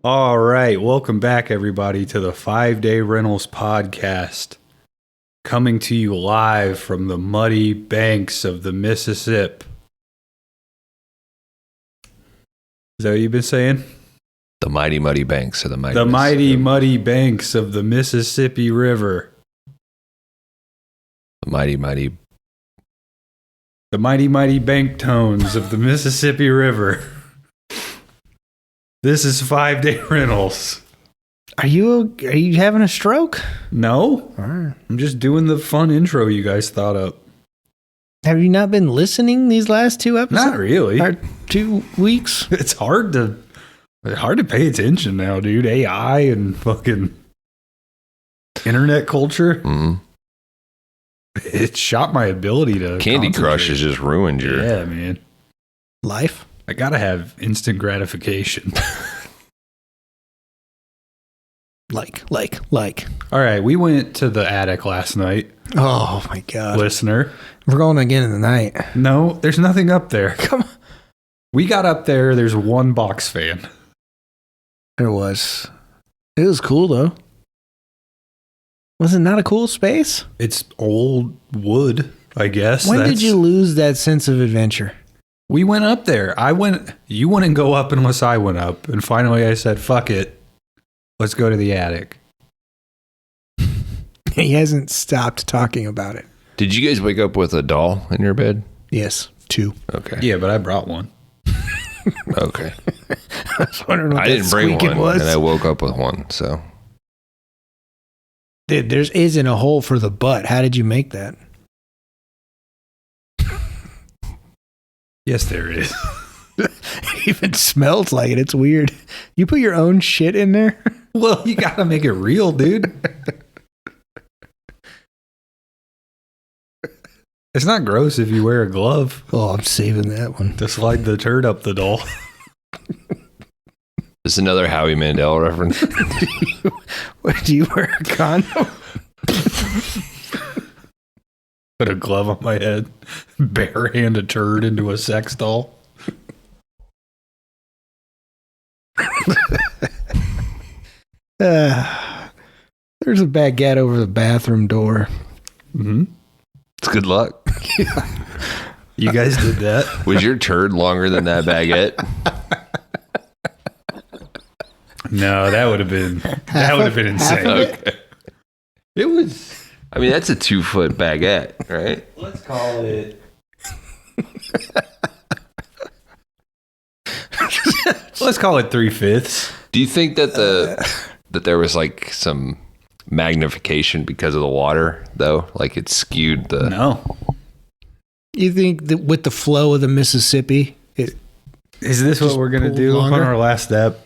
All right, welcome back, everybody, to the 5-Day Rentals podcast, coming to you live from the muddy banks of the Mississippi. Is that what you've been saying? The mighty muddy banks of the mighty. The mighty muddy banks of the Mississippi River. The mighty mighty bank tones of the Mississippi River. This is 5-Day Rentals. Are you having a stroke? No. All right. I'm just doing the fun intro you guys thought up. Have you not been listening these last two episodes? Not really. Or 2 weeks? It's hard to pay attention now, dude. AI and fucking internet culture. Mm-hmm. It shot my ability to Candy Crush has just ruined your... Yeah, man. Life? I gotta have instant gratification. Like. All right, we went to the attic last night. Oh, my God. Listener. We're going again in the night. No, there's nothing up there. Come on. We got up there, there's one box fan. There was. It was cool, though. Was it not a cool space? It's old wood, I guess. When did you lose that sense of adventure? We went up there. You wouldn't go up unless I went up. And finally I said, fuck it. Let's go to the attic. He hasn't stopped talking about it. Did you guys wake up with a doll in your bed? Yes, 2. Okay. Yeah, but I brought one. Okay. I was wondering what I didn't bring one, was. and I woke up with one, so... Dude, there isn't a hole for the butt. How did you make that? Yes, there is. It even smells like it. It's weird. You put your own shit in there? Well, you gotta make it real, dude. It's not gross if you wear a glove Oh, I'm saving that one. to slide the turd up the doll. This is another Howie Mandel reference. Do you wear a condom? Put a glove on my head, bare hand a turd into a sex doll. There's a baguette over the bathroom door. Mm-hmm. It's good luck. You guys did that. Was your turd longer than that baguette? No, that would have been insane. Okay. It was. I mean, that's a 2-foot baguette, right? Let's call it. Let's call it 3/5. Do you think that that there was like some magnification because of the water, though? Like it skewed the... No. You think that with the flow of the Mississippi, Is this what we're gonna do longer? on our last step?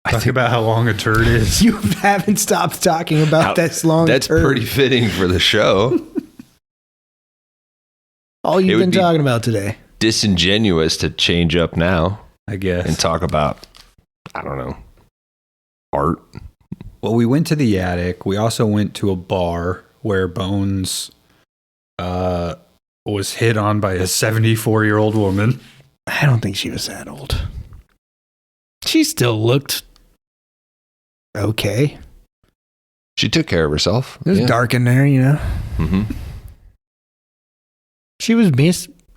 Talk about how long a turd is. you haven't stopped talking about this long That's turd. pretty fitting for the show. All It you've would been be- talking about today. Disingenuous to change up now I guess. and talk about, I don't know, art. Well, we went to the attic. We also went to a bar where Bones was hit on by a 74-year-old woman. I don't think she was that old. She still looked okay. She took care of herself. It was dark in there, you know. Mm-hmm. She was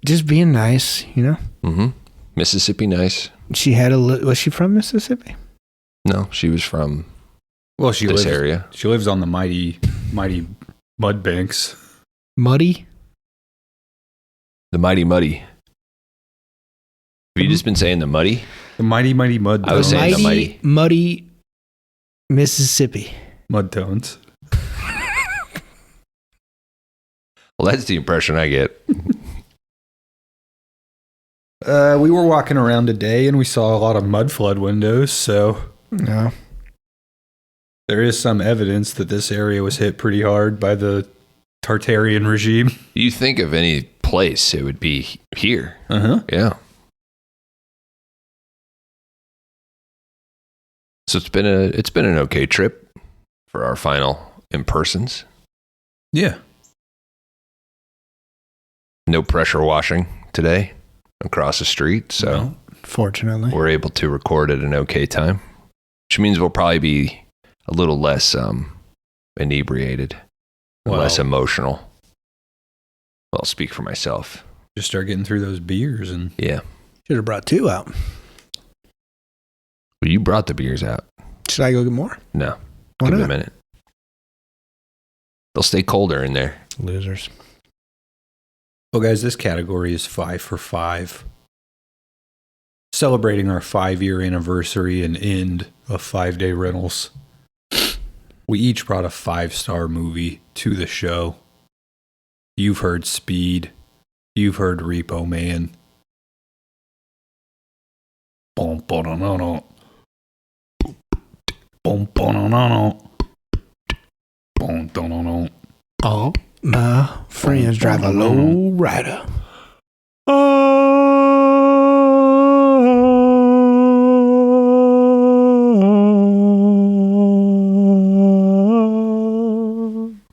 just being nice, you know. Mm-hmm. Mississippi nice. She had was she from Mississippi? No, she was from She this lives area. She lives on the mighty mud banks. Muddy? The Mighty Muddy. Have you just been saying the muddy? The mighty mud. I was saying the mighty. Muddy, Mississippi. Mud tones. Well, that's the impression I get. We were walking around today and we saw a lot of mud flood windows, so No. there is some evidence that this area was hit pretty hard by the Tartarian regime. You think of any place, it would be here. Uh-huh. Yeah. So it's been an okay trip for our final in-persons. Yeah. No pressure washing today across the street, so No. Fortunately. we're able to record at an okay time, which means we'll probably be a little less inebriated, Wow. less emotional. Well, I'll speak for myself. Just start getting through those beers and Yeah. Should have brought 2 out. Well, you brought the beers out. Should I go get more? No. Why Give it a not? minute. They'll stay colder in there. Losers. well, guys, this category is 5 for 5. Celebrating our 5-year anniversary and end of 5-day rentals. We each brought a 5-star movie to the show. You've heard Speed. You've heard Repo Man. Bum, ba-da-na-na. Bum, ba-da-na-na. Bum, da-na-na. Oh, my friends drive a low rider.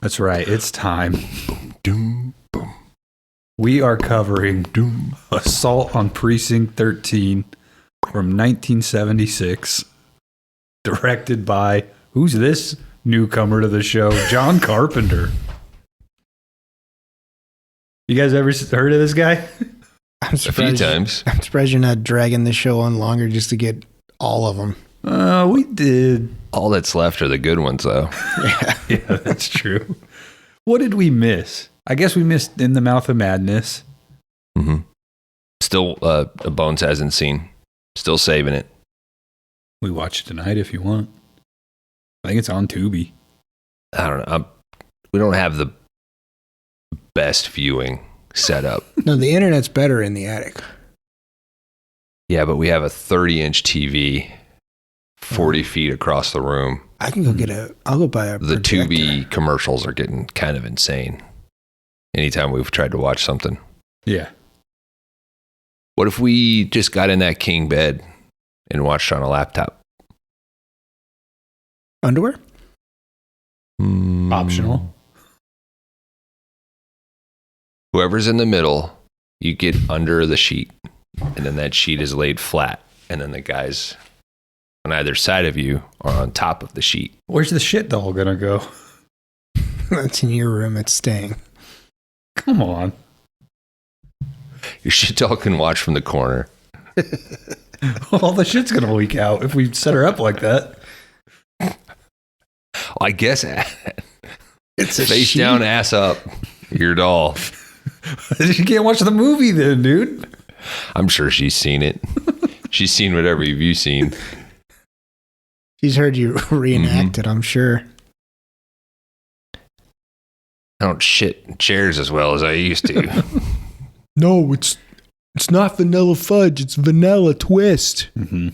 That's right. It's time. Doom, boom. We are covering Assault on Precinct 13 from 1976. Directed by, who's this newcomer to the show? John Carpenter. You guys ever heard of this guy? I'm A few surprised. times. I'm surprised you're not dragging the show on longer just to get all of them. We did. All that's left are the good ones, though. Yeah, that's true. What did we miss? I guess we missed In the Mouth of Madness. Mm-hmm. Still, Bones hasn't seen. Still saving it. We watch it tonight if you want. I think it's on Tubi. I don't know. We don't have the best viewing setup. No, the internet's better in the attic. Yeah, but we have a 30-inch TV 40 feet across the room. I can go I'll go buy a The projector. Tubi commercials are getting kind of insane. Anytime we've tried to watch something. Yeah. What if we just got in that king bed and watched on a laptop? Underwear? Optional. Whoever's in the middle, you get under the sheet, and then that sheet is laid flat, and then the guys on either side of you are on top of the sheet. Where's the shit doll gonna go? That's in your room. It's staying. Come on. Your shit doll can watch from the corner. All the shit's gonna leak out if we set her up like that. Well, I guess It's a face sheet. down, ass up. Your doll. You can't watch the movie then, dude. I'm sure she's seen it. She's seen whatever you've seen. She's heard you reenact it, I'm sure. I don't shit in chairs as well as I used to. No, it's not vanilla fudge. It's vanilla twist. Mm-hmm.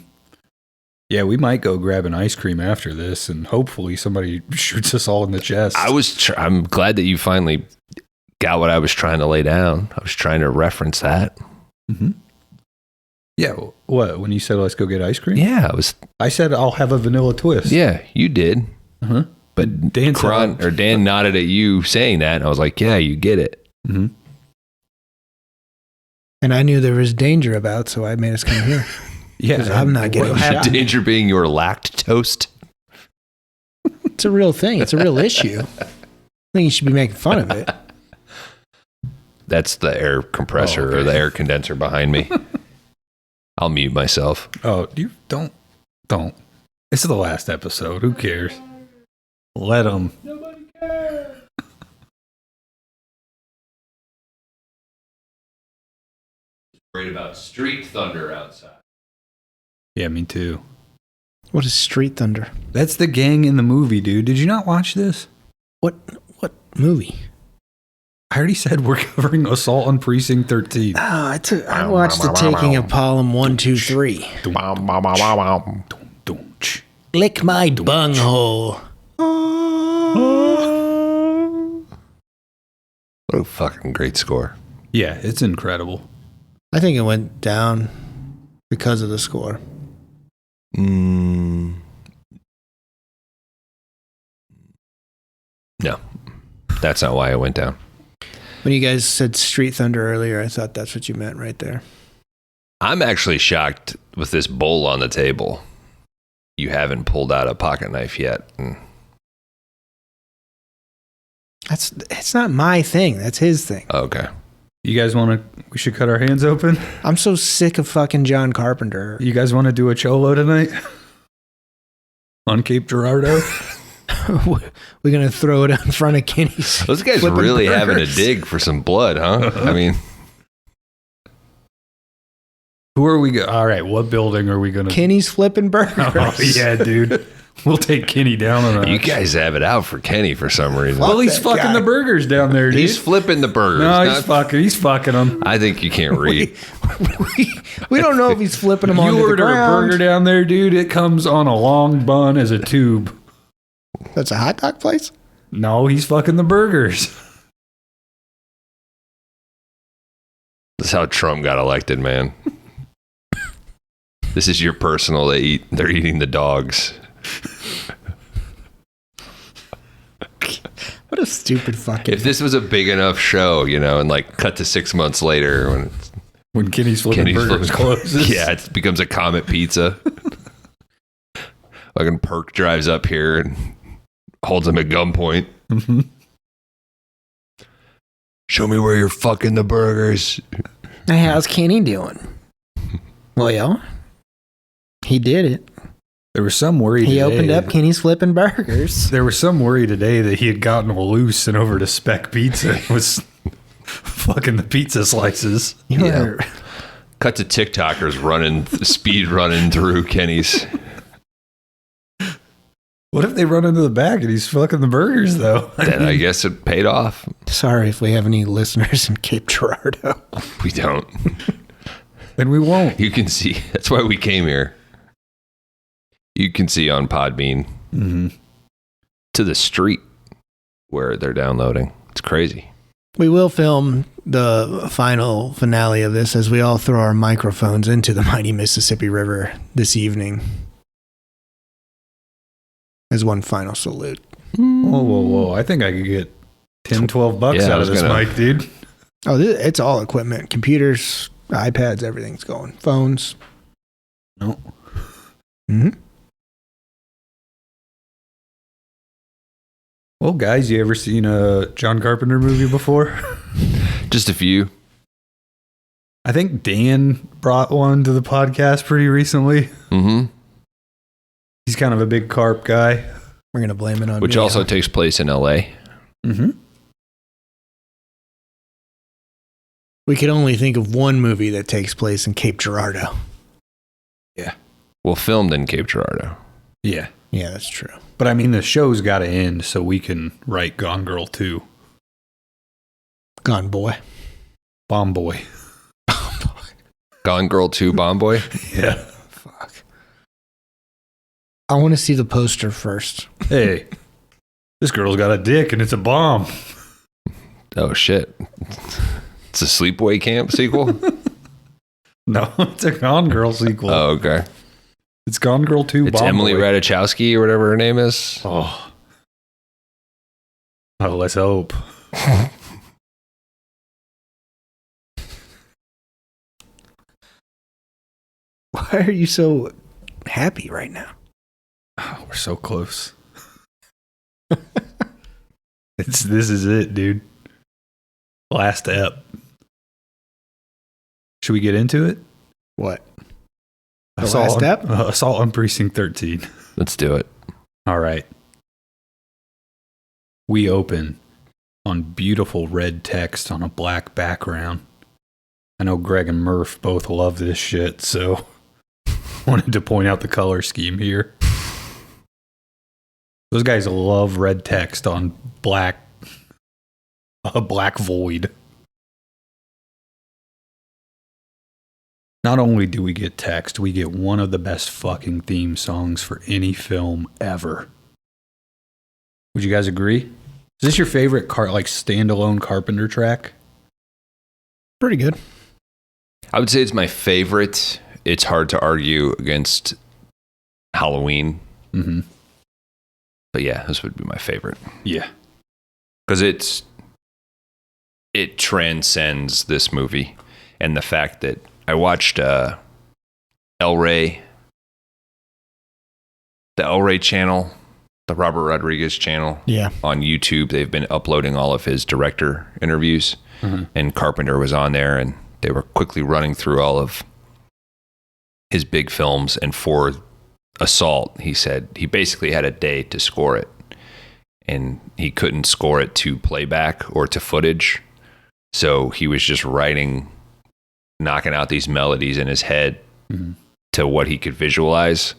Yeah, we might go grab an ice cream after this, and hopefully somebody shoots us all in the chest. I'm glad that you finally got what I was trying to lay down. I was trying to reference that. Mm-hmm. Yeah, what? When you said let's go get ice cream? Yeah, I said I'll have a vanilla twist. Yeah, you did. Uh-huh. But Dan said Dan nodded at you saying that, and I was like, yeah, you get it. Mm-hmm. And I knew there was danger about, so I made us come here. Yeah, 'Cause I'm not getting shot. Danger being your lacked toast. It's a real thing. It's a real issue. I think you should be making fun of it. That's the air compressor Oh, okay. or the air condenser behind me. I'll mute myself. Oh, you don't. It's the last episode. Who cares? Let them. Nobody cares. Worried about street thunder outside. Yeah, me too. What is Street Thunder? That's the gang in the movie, dude. Did you not watch this? What movie? I already said we're covering Assault on Precinct 13. Oh, I watched The Taking of Pelham 1, 2, 3. Lick my bunghole. What a fucking great score. Yeah, it's incredible. I think it went down because of the score. No, that's not why it went down. When you guys said Street Thunder earlier, I thought that's what you meant right there. I'm actually shocked with this bowl on the table. You haven't pulled out a pocket knife yet. It's not my thing. That's his thing. Okay. You guys we should cut our hands open? I'm so sick of fucking John Carpenter. You guys want to do a cholo tonight? On Cape Girardeau? We're going to throw it in front of Kenny's. Those guys flipping really having a burgers. dig for some blood, huh? I mean, Who are we all right, what building are we going to... Kenny's flipping burgers. Oh, yeah, dude. We'll take Kenny down on that. you guys have it out for Kenny for some reason. Well, he's that fucking guy. the burgers down there, dude. He's flipping the burgers. No, he's fucking them. I think you can't read. we don't know if he's flipping them onto You the order a ground. burger down there, dude, it comes on a long bun as a tube. That's a hot dog place? No, he's fucking the burgers. That's how Trump got elected, man. This is your personal. They're eating the dogs. What a stupid fucking... If this was a big enough show, and like cut to 6 months later When Kenny's flipping burgers closes. Yeah, it becomes a Comet Pizza. Fucking Perk drives up here and holds him at gunpoint. Mm-hmm. Show me where you're fucking the burgers. Hey, how's Kenny doing? Well, he did it. There was some worry He today. opened up Kenny's flipping burgers. There was some worry today that he had gotten loose and over to Spec Pizza and was fucking the pizza slices. You Yeah. are... Cut to TikTokers speed running through Kenny's. What if they run into the back and he's fucking the burgers, though? Then I guess it paid off. Sorry if we have any listeners in Cape Girardeau. We don't. Then we won't. You can see. That's why we came here. You can see on Podbean to the street where they're downloading. It's crazy. We will film the final finale of this as we all throw our microphones into the mighty Mississippi River this evening. As one final salute. Whoa. I think I could get 10, 12 bucks Yeah, I out of was this gonna- mic, dude. Oh, it's all equipment. Computers, iPads, everything's going. Phones. No. Mm-hmm. Well, guys, you ever seen a John Carpenter movie before? Just a few. I think Dan brought one to the podcast pretty recently. Mm-hmm. He's kind of a big carp guy. We're going to blame it on Which me. also takes place in LA. Mm-hmm. We could only think of one movie that takes place in Cape Girardeau. Well, filmed in Cape Girardeau. Yeah. Yeah, that's true. But I mean, the show's got to end so we can write Gone Girl 2. Gone Boy. Bomb Boy. Gone Girl 2 Bomb Boy. Yeah. Fuck. I want to see the poster first. Hey, this girl's got a dick and it's a bomb. Oh, shit. It's a Sleepaway Camp sequel? No, it's a Gone Girl sequel. Oh, okay. It's Gone Girl 2 It's Bomb Emily Boy. Ratajkowski or whatever her name is. Oh, let's hope. Why are you so happy right now? Oh, we're so close. This is it, dude. Last ep. Should we get into it? What? last step? Assault on Precinct 13. Let's do it. All right. We open on beautiful red text on a black background. I know Greg and Murph both love this shit, so wanted to point out the color scheme here. Those guys love red text on a black void. Not only do we get text, we get one of the best fucking theme songs for any film ever. Would you guys agree? Is this your favorite standalone Carpenter track? Pretty good. I would say it's my favorite. It's hard to argue against Halloween. Mm-hmm. But yeah, this would be my favorite. Yeah. Because it transcends this movie. And the fact that I watched the El Rey channel, the Robert Rodriguez channel on YouTube. They've been uploading all of his director interviews. Mm-hmm. And Carpenter was on there, and they were quickly running through all of his big films. And for Assault, he said he basically had a day to score it, and he couldn't score it to playback or to footage. So he was just knocking out these melodies in his head to what he could visualize.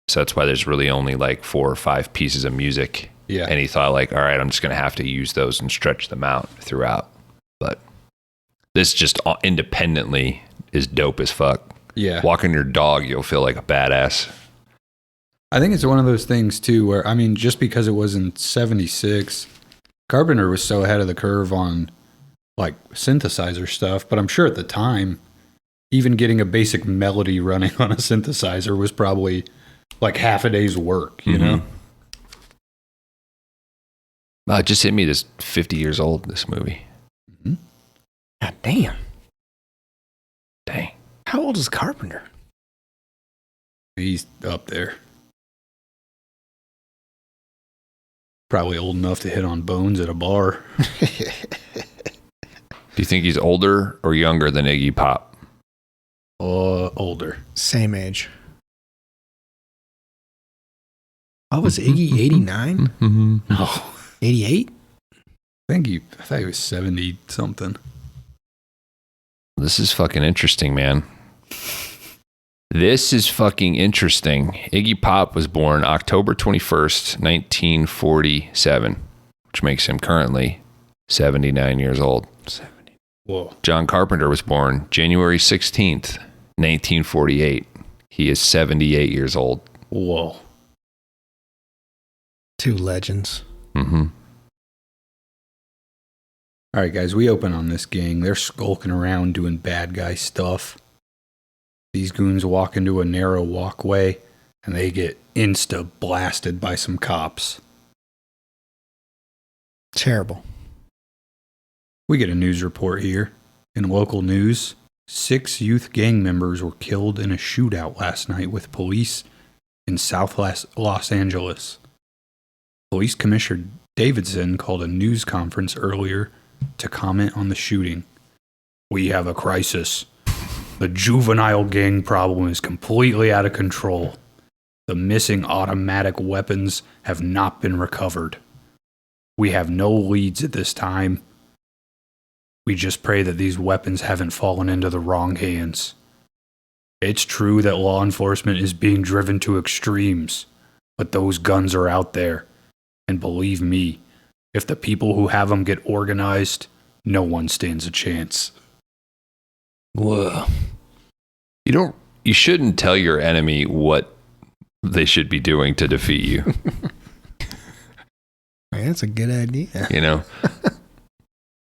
So that's why there's really only like 4 or 5 pieces of music. Yeah. And he thought all right, I'm just going to have to use those and stretch them out throughout. But this just independently is dope as fuck. Yeah. Walking your dog, you'll feel like a badass. I think it's one of those things too where, just because it was in 76, Carpenter was so ahead of the curve on like synthesizer stuff, but I'm sure at the time, even getting a basic melody running on a synthesizer was probably like half a day's work, you know? It just hit me this 50 years old, this movie. Mm-hmm. God damn. Dang. How old is Carpenter? He's up there. Probably old enough to hit on bones at a bar. Do you think he's older or younger than Iggy Pop? Older. Same age. Oh, was Iggy 89? No. 88? I thought he was 70 something. This is fucking interesting, man. This is fucking interesting. Iggy Pop was born October 21st, 1947, which makes him currently 79 years old. 70. Whoa. John Carpenter was born January 16th, 1948. He is 78 years old. Whoa. 2 legends. Mm-hmm. All right, guys, we open on this gang. They're skulking around doing bad guy stuff. These goons walk into a narrow walkway, and they get insta-blasted by some cops. Terrible. We get a news report here. In local news, 6 youth gang members were killed in a shootout last night with police in South Los Angeles. Police Commissioner Davidson called a news conference earlier to comment on the shooting. We have a crisis. The juvenile gang problem is completely out of control. The missing automatic weapons have not been recovered. We have no leads at this time. We just pray that these weapons haven't fallen into the wrong hands. It's true that law enforcement is being driven to extremes, but those guns are out there. And believe me, if the people who have them get organized, no one stands a chance. Whoa. You shouldn't tell your enemy what they should be doing to defeat you. That's a good idea. You know?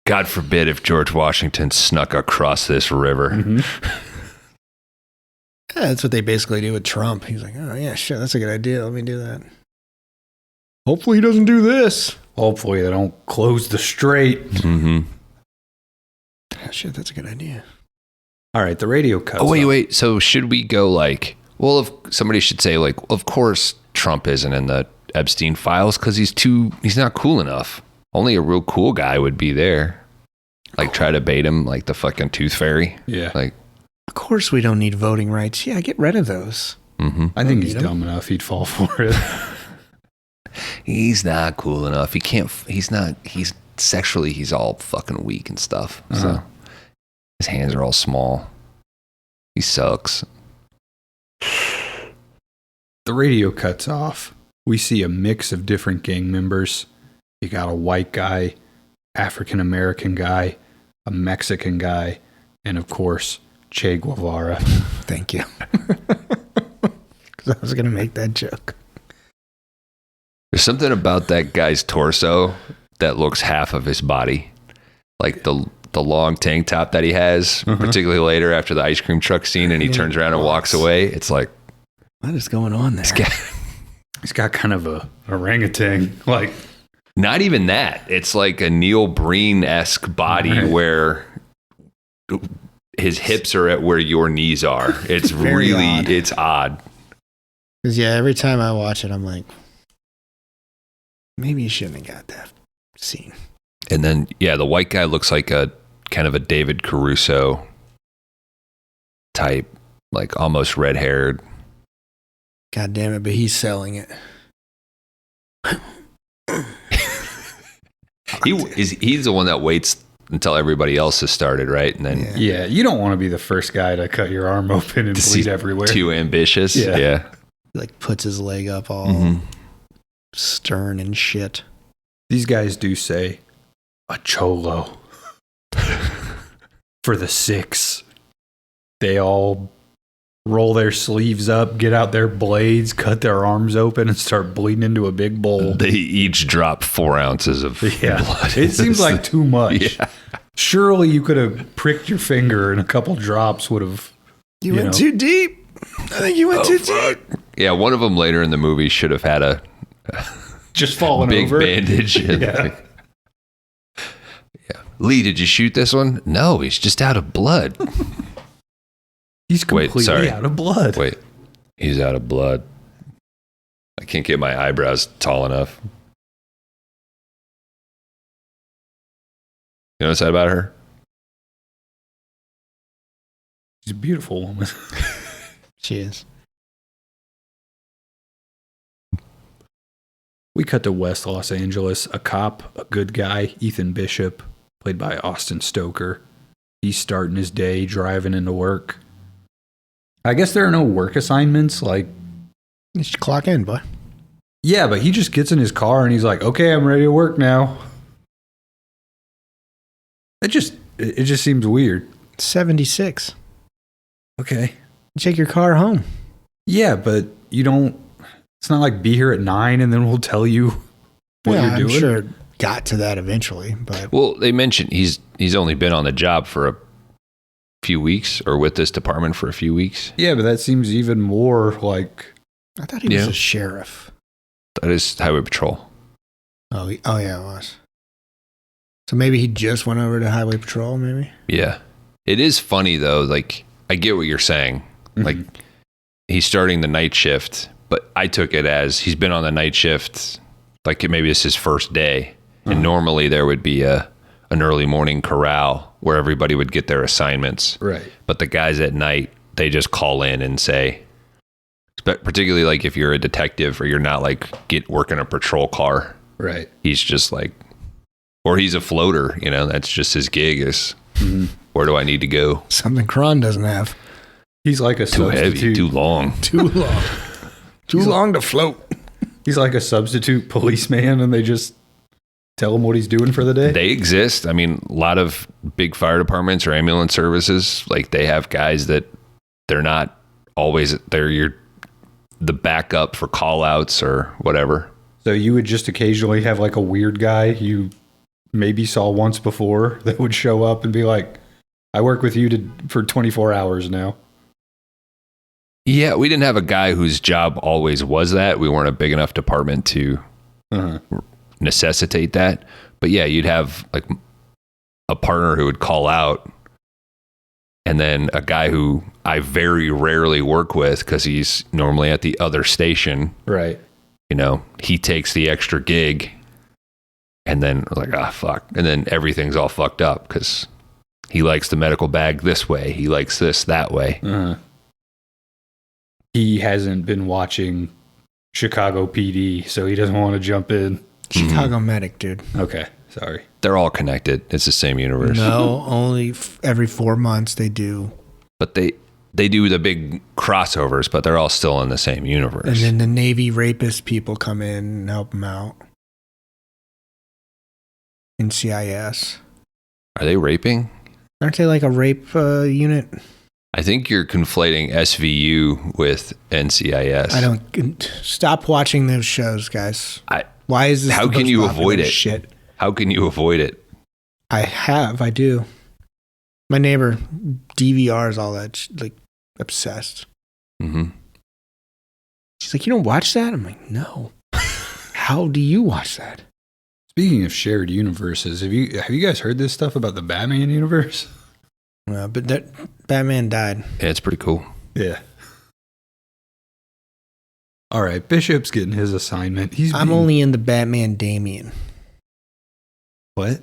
God forbid if George Washington snuck across this river. Mm-hmm. Yeah, that's what they basically do with Trump. He's like, oh, yeah, sure, that's a good idea. Let me do that. Hopefully he doesn't do this. Hopefully they don't close the strait. Mm-hmm. Oh, shit, that's a good idea. All right, the radio cuts. Oh, wait. So should we go like, well, if somebody should say like, of course Trump isn't in the Epstein files because he's not cool enough. Only a real cool guy would be there. Like try to bait him like the fucking tooth fairy. Yeah. Like, Of course we don't need voting rights. Yeah, get rid of those. Mm-hmm. I think he's dumb enough. He'd fall for it. He's not cool enough. He can't. He's not. He's sexually. He's all fucking weak and stuff. So his hands are all small. He sucks. The radio cuts off. We see a mix of different gang members. You got a white guy, African American guy, a Mexican guy, and of course, Che Guevara. Thank you. Because I was going to make that joke. There's something about that guy's torso that looks half of his body. Like the long tank top that he has, particularly later after the ice cream truck scene, and he turns around and walks away. It's like, what is going on there? He's got kind of a orangutan, like. Not even that. It's like a Neil Breen-esque body where his hips are at where your knees are. It's really odd. It's odd. Because every time I watch it, I'm like, maybe you shouldn't have got that scene. And then, the white guy looks like a kind of a David Caruso type, like almost red-haired. God damn it, but he's selling it. He's the one that waits until everybody else has started, right? And then you don't want to be the first guy to cut your arm open and bleed everywhere. Too ambitious. Yeah. Like puts his leg up all stern and shit. These guys do say a cholo for the 6. They all roll their sleeves up, get out their blades, cut their arms open, and start bleeding into a big bowl. They each drop 4 ounces of blood. It seems like too much. Yeah. Surely you could have pricked your finger and a couple drops would have... You went too deep. I think you went too deep. Yeah, one of them later in the movie should have had a... just fallen big over. Bandage. Yeah. Lee, did you shoot this one? No, he's just out of blood. He's completely out of blood. Wait, he's out of blood. I can't get my eyebrows tall enough. You know what's that about her? She's a beautiful woman. She is. We cut to West Los Angeles. A cop, a good guy, Ethan Bishop, played by Austin Stoker. He's starting his day driving into work. I guess there are no work assignments, like... You should clock in, boy. Yeah, but he just gets in his car and he's like, okay, I'm ready to work now. It just seems weird. 76. Okay. Take your car home. Yeah, but you don't... It's not like be here at 9 and then we'll tell you what you're doing. I'm sure it got to that eventually, but... Well, they mentioned he's only been on the job for a few weeks, or with this department for a few weeks. Yeah, but that seems even more like... I thought he was a sheriff. That is Highway Patrol. Oh yeah, it was. So maybe he just went over to Highway Patrol, maybe? Yeah. It is funny, though. Like, I get what you're saying. Like, he's starting the night shift, but I took it as he's been on the night shift, like maybe it's his first day. And normally there would be an early morning corral where everybody would get their assignments. Right. But the guys at night, they just call in and say, particularly like if you're a detective or you're not like working a patrol car. Right. He's just like, or he's a floater, that's just his gig is, where do I need to go? Something Kron doesn't have. He's like a too substitute. Heavy, too long. Too long. Too long to float. He's like a substitute policeman and they just tell him what he's doing for the day. They exist. I mean, a lot of big fire departments or ambulance services, like they have guys that they're not always, they're the backup for call outs or whatever. So you would just occasionally have like a weird guy you maybe saw once before that would show up and be like, I work with you for 24 hours now. Yeah, we didn't have a guy whose job always was that. We weren't a big enough department to necessitate that. But yeah, you'd have like a partner who would call out, and then a guy who I very rarely work with because he's normally at the other station. Right. He takes the extra gig, and then like, fuck. And then everything's all fucked up because He likes the medical bag this way. He likes this that way. He hasn't been watching Chicago PD, so he doesn't want to jump in. Chicago Medic, dude. Okay, sorry. They're all connected. It's the same universe. No, only every 4 months they do. But they do the big crossovers, but they're all still in the same universe. And then the Navy rapist people come in and help them out. In CIS. Are they raping? Aren't they like a rape unit? I think you're conflating SVU with NCIS. I don't... Stop watching those shows, guys. Why is this How the can most you popular avoid it? Shit. How can you avoid it? I do. My neighbor DVRs all that, like, obsessed. Mm-hmm. She's like, you don't watch that? I'm like, no. How do you watch that? Speaking of shared universes, have you guys heard this stuff about the Batman universe? But that Batman died. Yeah, it's pretty cool. Yeah. All right, Bishop's getting his assignment. I'm only in the Batman Damien. What?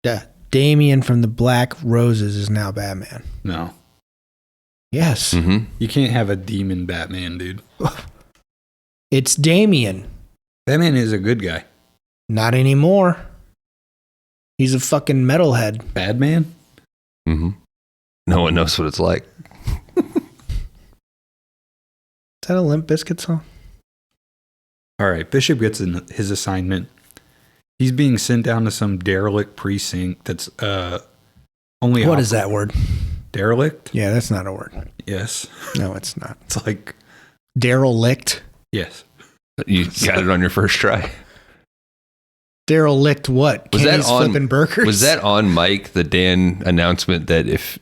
Yeah, Damien from the Black Roses is now Batman. No. Yes. Mm-hmm. You can't have a demon Batman, dude. It's Damien. Batman is a good guy. Not anymore. He's a fucking metalhead. Badman? Mm-hmm. No one knows what it's like. Is that a Limp Bizkit song? All right, Bishop gets his assignment. He's being sent down to some derelict precinct that's only... What is that word? Derelict? Yeah, that's not a word. Yes. No, it's not. It's like... Derelict? Yes. You got it on your first try. Derelict what? Was Kenny's that on flipping burgers? Was that on Mike, the Dan announcement that if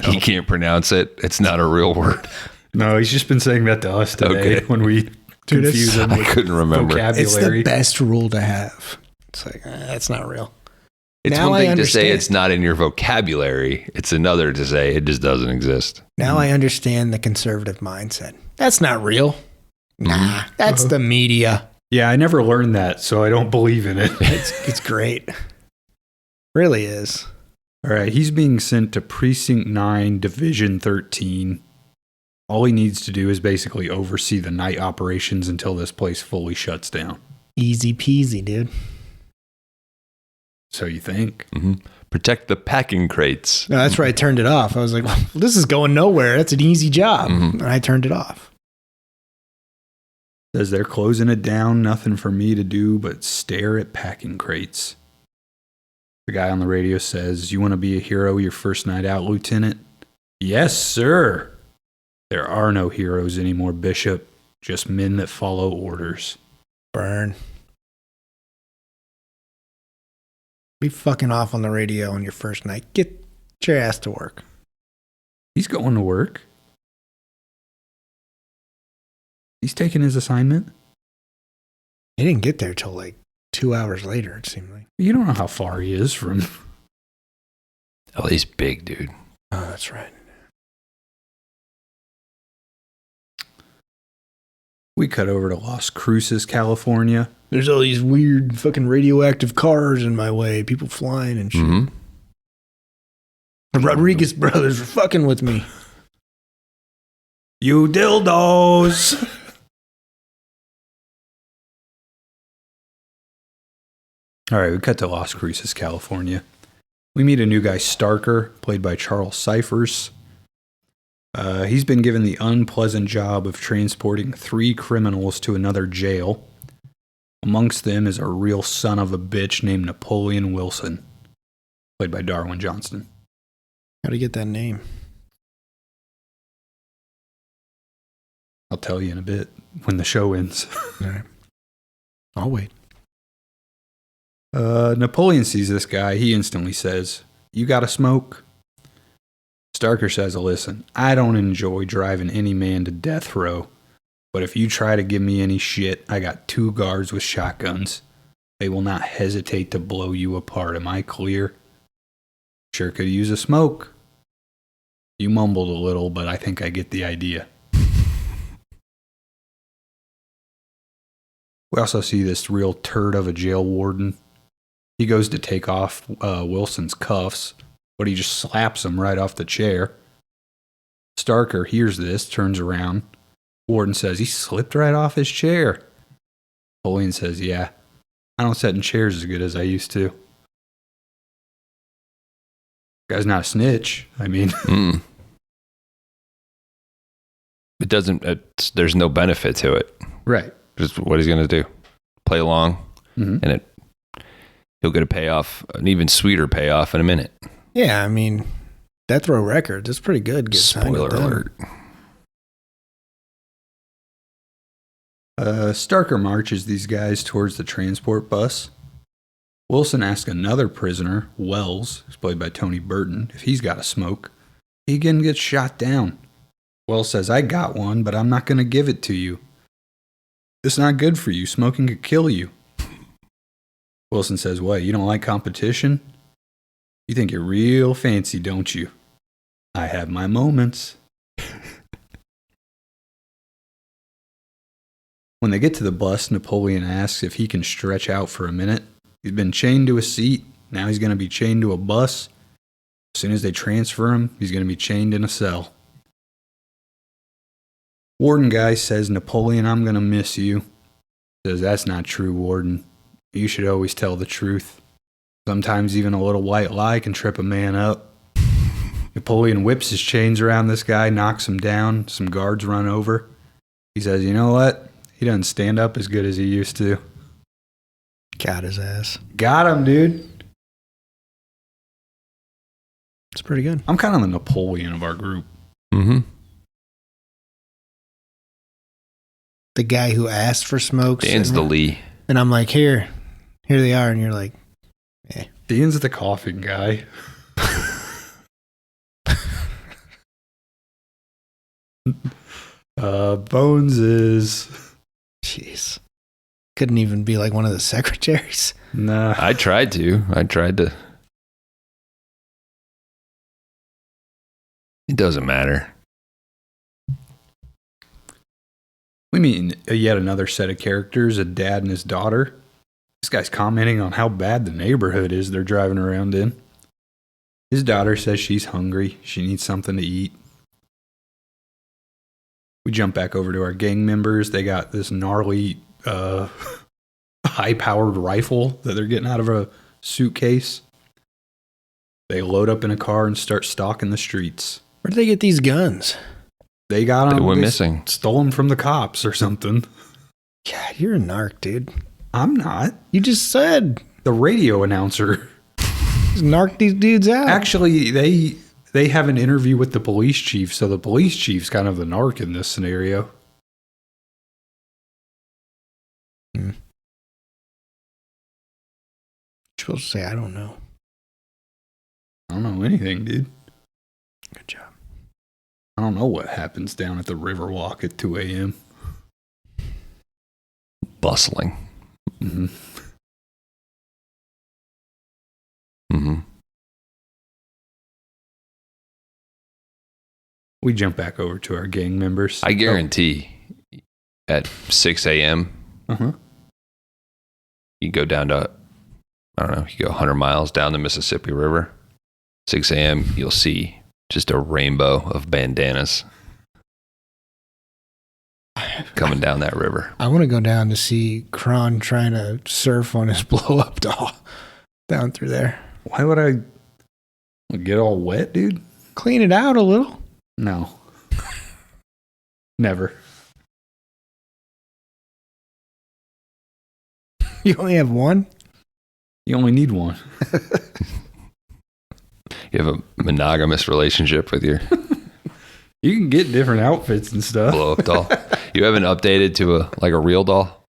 he can't pronounce it, it's not a real word? No, he's just been saying that to us today Okay. when we confuse him I with couldn't remember. It's vocabulary. the best rule to have. It's like, that's not real. It's Now one I thing to say understand. it's not in your vocabulary. It's another to say it just doesn't exist. Now I understand the conservative mindset. That's not real. Nah, that's the media. Yeah, I never learned that, so I don't believe in it. It's great. Really is. All right, he's being sent to Precinct 9, Division 13. All he needs to do is basically oversee the night operations until this place fully shuts down. Easy peasy, dude. So you think? Mm-hmm. Protect the packing crates. No, that's where I turned it off. I was like, well, this is going nowhere. That's an easy job. And I turned it off. Says they're closing it down, nothing for me to do but stare at packing crates. The guy on the radio says, "You want to be a hero your first night out, Lieutenant?" "Yes, sir." "There are no heroes anymore, Bishop. Just men that follow orders." Burn. Be fucking off on the radio on your first night. Get your ass to work. He's going to work. He's taking his assignment. He didn't get there till like 2 hours later, it seemed like. You don't know how far he is from... Oh, he's big, dude. Oh, that's right. We cut over to Las Cruces, California. There's all these weird fucking radioactive cars in my way. People flying and shit. Mm-hmm. The Rodriguez brothers were fucking with me. You dildos! All right, we cut to Las Cruces, California. We meet a new guy, Starker, played by Charles Cyphers. He's been given the unpleasant job of transporting 3 criminals to another jail. Amongst them is a real son of a bitch named Napoleon Wilson, played by Darwin Johnston. How'd he get that name? I'll tell you in a bit when the show ends. All right. I'll wait. Napoleon sees this guy. He instantly says, "You got a smoke?" Starker says, "Listen, I don't enjoy driving any man to death row, but if you try to give me any shit, I got 2 guards with shotguns. They will not hesitate to blow you apart. Am I clear?" "Sure could use a smoke." You mumbled a little, but I think I get the idea. We also see this real turd of a jail warden. He goes to take off Wilson's cuffs, but he just slaps him right off the chair. Starker hears this, turns around. Warden says, he slipped right off his chair. Napoleon says, yeah, I don't sit in chairs as good as I used to. Guy's not a snitch. I mean, it doesn't. There's no benefit to it. Right. Just what he's going to do, play along, and he'll get a payoff, an even sweeter payoff in a minute. Yeah, I mean, Death Row Records, it's pretty good. Spoiler alert. Starker marches these guys towards the transport bus. Wilson asks another prisoner, Wells, who's played by Tony Burton, if he's got a smoke. He again gets shot down. Wells says, I got one, but I'm not going to give it to you. It's not good for you. Smoking could kill you. Wilson says, what, you don't like competition? You think you're real fancy, don't you? I have my moments. When they get to the bus, Napoleon asks if he can stretch out for a minute. He's been chained to a seat. Now he's going to be chained to a bus. As soon as they transfer him, he's going to be chained in a cell. Warden guy says, Napoleon, I'm going to miss you. Says, that's not true, Warden. You should always tell the truth. Sometimes even a little white lie can trip a man up. Napoleon whips his chains around this guy, knocks him down. Some guards run over. He says, you know what? He doesn't stand up as good as he used to. Got his ass. Got him, dude. It's pretty good. I'm kind of the Napoleon of our group. The guy who asked for smokes. Dan's the Lee. And I'm like, here they are. And you're like, eh. Dan's the coughing guy. Bones is... Jeez. Couldn't even be like one of the secretaries. Nah. I tried to. It doesn't matter. We meet yet another set of characters, a dad and his daughter. This guy's commenting on how bad the neighborhood is they're driving around in. His daughter says she's hungry. She needs something to eat. We jump back over to our gang members. They got this gnarly, high-powered rifle that they're getting out of a suitcase. They load up in a car and start stalking the streets. Where did they get these guns? They got them. They went missing. Stole them from the cops or something. God, you're a narc, dude. I'm not. You just said. The radio announcer. Just narc these dudes out. Actually, they have an interview with the police chief, so the police chief's kind of the narc in this scenario. You're supposed to say, I don't know. I don't know anything, dude. Good job. I don't know what happens down at the Riverwalk at 2 a.m. Bustling. Mm-hmm. We jump back over to our gang members. I guarantee at 6 a.m., you go down to, I don't know, you go 100 miles down the Mississippi River. 6 a.m., you'll see just a rainbow of bandanas coming down that river. I want to go down to see Kron trying to surf on his blow-up doll down through there. Why would I get all wet, dude? Clean it out a little. No. Never. You only have one? You only need one. You have a monogamous relationship with your You can get different outfits and stuff. blow-up doll. You haven't updated to a real doll?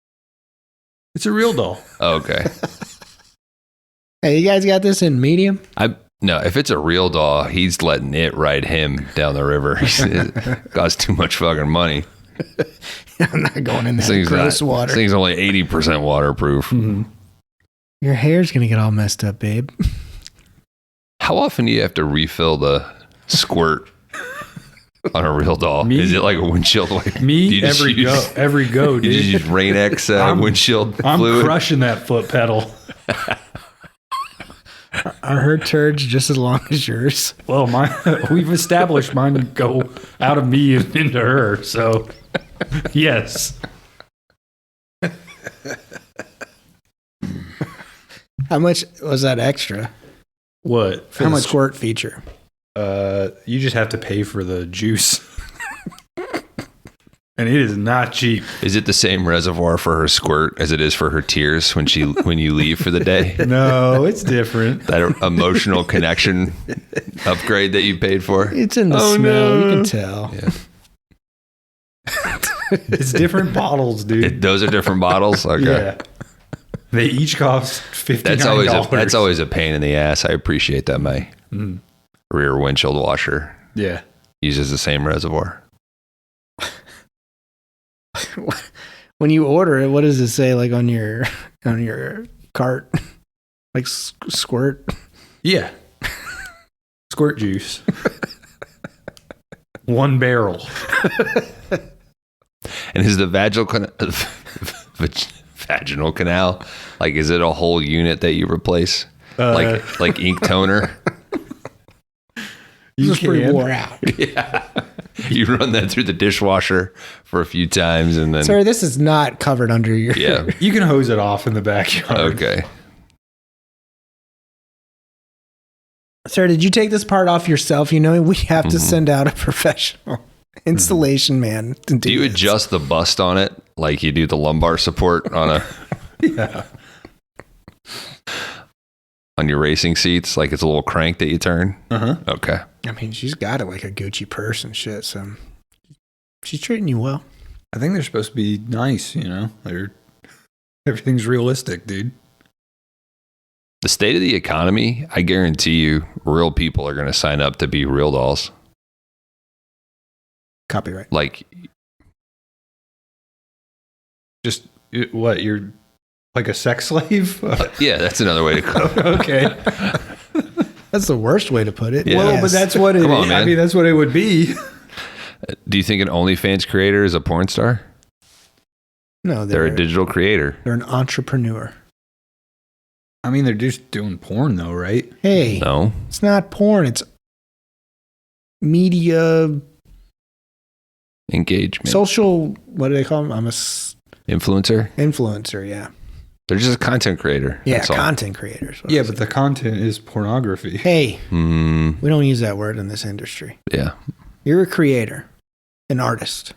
It's a real doll. Oh, okay. Hey, you guys got this in medium? No, if it's a real doll, he's letting it ride him down the river. It costs too much fucking money. I'm not going in that gross water. This thing's only 80% waterproof. Mm-hmm. Your hair's going to get all messed up, babe. How often do you have to refill the squirt on a real doll? Is it like a windshield wiper? Every go, dude. You just use Rain-X windshield I'm fluid? crushing that foot pedal. Are her turds just as long as yours? Well, we've established mine go out of me and into her, so yes. How much was that extra What? for the squirt feature? You just have to pay for the juice. And it is not cheap. Is it the same reservoir for her squirt as it is for her tears when you leave for the day? No, it's different. That emotional connection upgrade that you paid for? It's in the smell. No. You can tell. Yeah. It's different bottles, dude. Those are different bottles? Okay. Yeah. They each cost $59. That's always a pain in the ass. I appreciate that my rear windshield washer uses the same reservoir. When you order it, what does it say like on your cart? Like squirt? Yeah. Squirt juice. 1 barrel. And is the vaginal canal, like, is it a whole unit that you replace? Like ink toner? It's pretty wore out. Yeah. You run that through the dishwasher for a few times and then... Sir, this is not covered under your... Yeah. You can hose it off in the backyard. Okay. Sir, did you take this part off yourself? You know, we have to send out a professional installation man to do you adjust the bust on it like you do the lumbar support on a... Yeah. On your racing seats? Like it's a little crank that you turn? Uh-huh. Okay. I mean, she's got it like a Gucci purse and shit, so she's treating you well. I think they're supposed to be nice, you know? Everything's realistic, dude. The state of the economy, I guarantee you, real people are going to sign up to be real dolls. Copyright. Like, Just, what, you're like a sex slave? yeah, that's another way to go. Okay. That's the worst way to put it. Yeah. Well, Yes. but that's what it Come on, is. man. I mean, that's what it would be. Do you think an OnlyFans creator is a porn star? No, They're a digital creator. They're an entrepreneur. I mean, they're just doing porn, though, right? Hey, No. it's not porn. It's media, Engagement. social. What do they call them? I'm a Influencer? influencer. Yeah, They're just a content creator. yeah, That's all. content creators. Yeah, but the content is pornography. Hey, Mm, we don't use that word in this industry. yeah. You're a creator, an artist.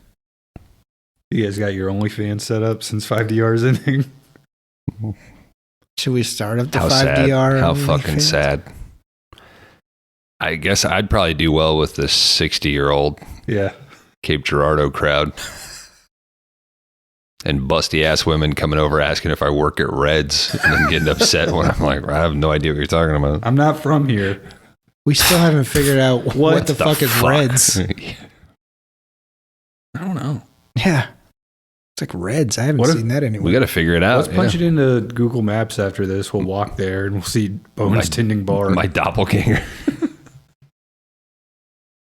You guys got your OnlyFans set up since 5DR's ending? Should we start up the How 5DR? sad. How OnlyFans? fucking sad. I guess I'd probably do well with this 60-year-old Yeah. Cape Girardeau crowd. And busty ass women coming over asking if I work at Reds and then getting upset when I'm like, I have no idea what you're talking about. I'm not from here. We still haven't figured out what the fuck is Reds. I don't know. Yeah, it's like Reds. I haven't seen that anywhere. We got to figure it out. Let's punch it into Google Maps after this. We'll walk there and we'll see Bones Tending Bar. My doppelganger.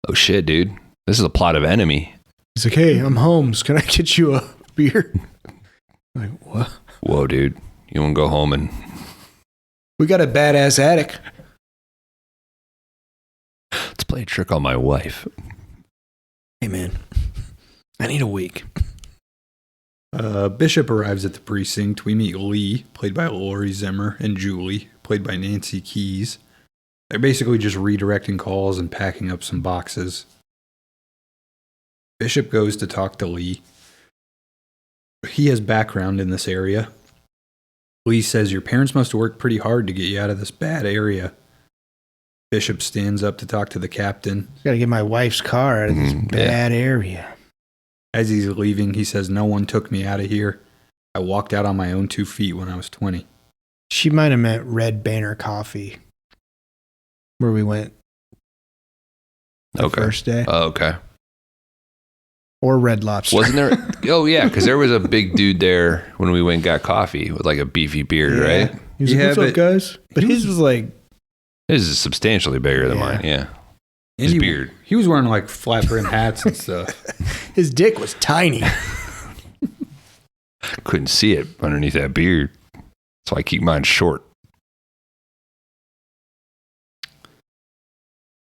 Oh shit, dude. This is a plot of Enemy. He's like, hey, I'm Holmes. Can I get you a beer? I'm like, what? Whoa, dude. You want to go home and... We got a badass attic. Let's play a trick on my wife. Hey, man. I need a week. Bishop arrives at the precinct. We meet Lee, played by Lori Zimmer, and Julie, played by Nancy Keys. They're basically just redirecting calls and packing up some boxes. Bishop goes to talk to Lee. He has background in this area. Lee says, your parents must have worked pretty hard to get you out of this bad area. Bishop stands up to talk to the captain. Got to get my wife's car out of this bad area. As he's leaving, he says, no one took me out of here. I walked out on my own 2 feet when I was 20. She might have meant Red Banner Coffee, where we went the first day. Oh, okay. Or Red Lobster. Wasn't there? Oh, yeah, because there was a big dude there when we went and got coffee with like a beefy beard, right? He was like, Yeah, what's up, but guys? But his was like... His is substantially bigger than mine, yeah. His beard. He was wearing like flat brim hats and stuff. His dick was tiny. Couldn't see it underneath that beard. So I keep mine short.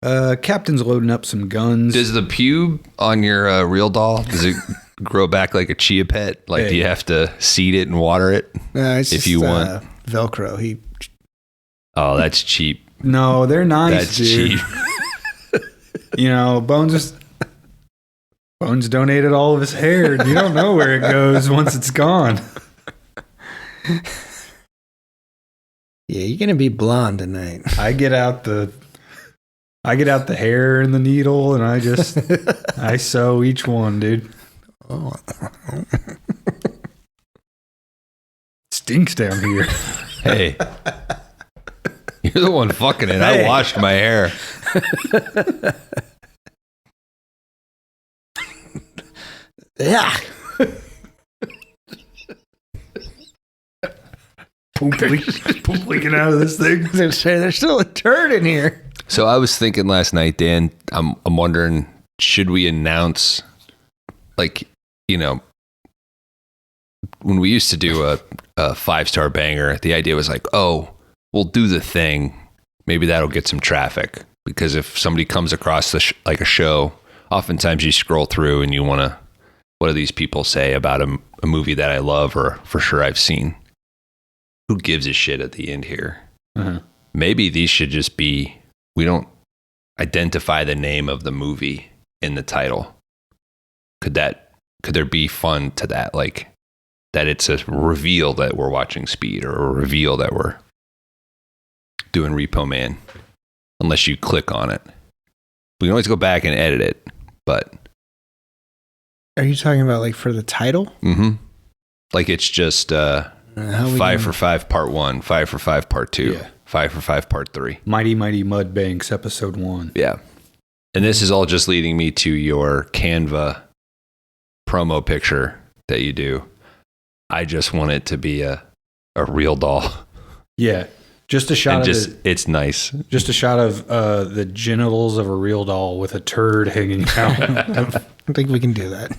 Captain's loading up some guns. Does the pube on your real doll, does it grow back like a chia pet? Like, do you have to seed it and water it it's if just, you want? Velcro. Oh, that's cheap. No, they're nice, That's dude. cheap. You know, Bones donated all of his hair. You don't know where it goes once it's gone. Yeah, you're gonna be blonde tonight. I get out the hair and the needle, and I sew each one, dude. Oh. Stinks down here. Hey, you're the one fucking it. I washed my hair. Yeah. Poop leaking out of this thing. There's still a turd in here. So I was thinking last night, Dan, I'm wondering, should we announce, like, you know, when we used to do a 5-star banger, the idea was like, oh, we'll do the thing. Maybe that'll get some traffic. Because if somebody comes across like a show, oftentimes you scroll through and you want to, what do these people say about a movie that I love or for sure I've seen? Who gives a shit at the end here? Uh-huh. Maybe these should just be, we don't identify the name of the movie in the title. Could there be fun to that? Like that it's a reveal that we're watching Speed or a reveal that we're doing Repo Man, unless you click on it. We can always go back and edit it, but. Are you talking about like for the title? Mm-hmm. Like it's just 5 for 5 part 1, 5 for 5 part 2, 5 for 5 part 3. Mighty Mighty Mud Banks episode 1. Yeah. And this is all just leading me to your Canva promo picture that you do. I just want it to be a real doll. Yeah. Just a shot it's nice. Just a shot of the genitals of a real doll with a turd hanging out. I think we can do that.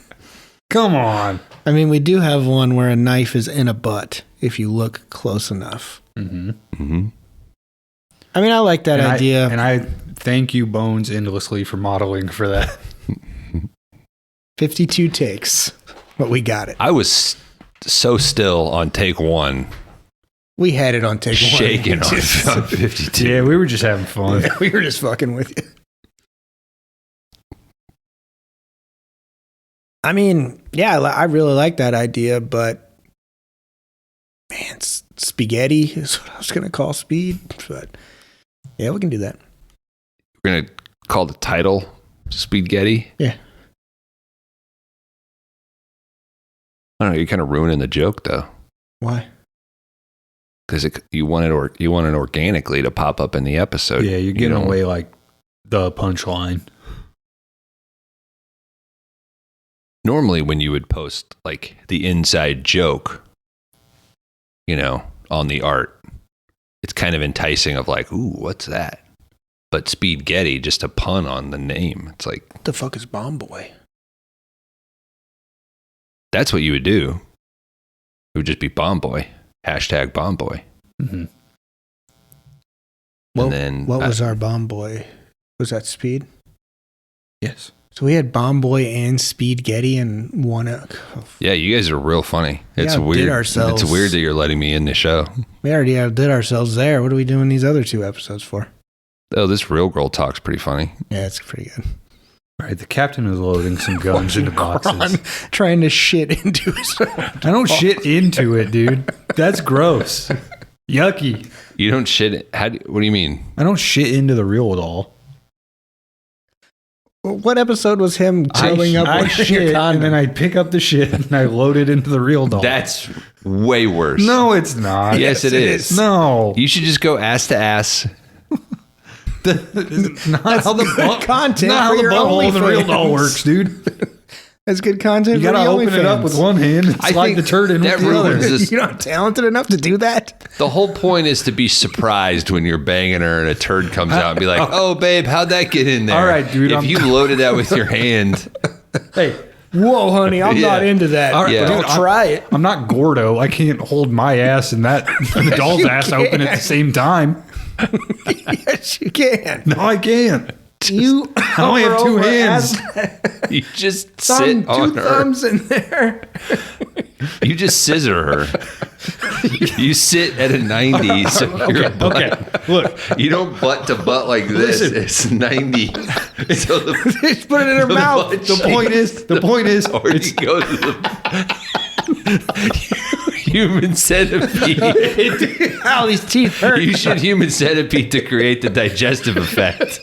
Come on. I mean, we do have one where a knife is in a butt if you look close enough. Mm-hmm. Mm-hmm. I mean, I like that idea. I thank you, Bones, endlessly for modeling for that. 52 takes, but we got it. I was so still on take 1. We had it on take 1. Shaking on 52. Yeah, we were just having fun. We were just fucking with you. I mean, yeah, I really like that idea, but man, spaghetti is what I was going to call Speed. But yeah, we can do that. We're going to call the title Speed Getty? Yeah. I don't know, you're kind of ruining the joke, though. Why? Because you want it organically to pop up in the episode. Yeah, you're giving away like the punchline. Normally, when you would post like the inside joke, on the art, it's kind of enticing of like, ooh, what's that? But Speed Getty, just a pun on the name. It's like, what the fuck is Bomb Boy? That's what you would do. It would just be Bomb Boy. Hashtag Bomb Boy. Mm-hmm. What was our Bomb Boy? Was that Speed? Yes. So we had Bomb Boy and Speed Getty and one. Yeah, you guys are real funny. It's weird. It's weird that you're letting me in the show. We already outdid ourselves there. What are we doing these other 2 episodes for? Oh, this Real Girl Talk's pretty funny. Yeah, it's pretty good. All right, the captain is loading some guns into boxes. Trying to shit into his I don't shit into it, dude. That's gross. Yucky. You don't shit. What do you mean? I don't shit into the real doll. What episode was him chilling up I with shit, your condom? and then I pick up the shit and I load it into the real doll. That's way worse. No, it's not. Yes, it is. No. You should just go ass to ass. Not how the content not how for the your butthole of the real OnlyFans. doll works, dude. That's good content. You gotta open it up with one hand and I slide think the turd in that with the other. ruins this. You're not talented enough to do that. The whole point is to be surprised when you're banging her and a turd comes out and be like, "Oh, babe, how'd that get in there?" All right, dude, If you loaded that with your hand, Hey, Whoa, honey, I'm Yeah. not into that. all right, Yeah. dude, Don't try it. I'm not Gordo. I can't hold my ass and the doll's you ass open at can. the same time. Yes, you can. No, I can't. You I only have two hands. You just sit on two her. thumbs in there. You just scissor her. You sit at a 90. So your butt, Okay, look. You don't butt to butt like this. Listen. It's 90. So Just put it in her mouth. The point is, or you go to the human centipede. Ow, these teeth hurt. You should human centipede to create the digestive effect.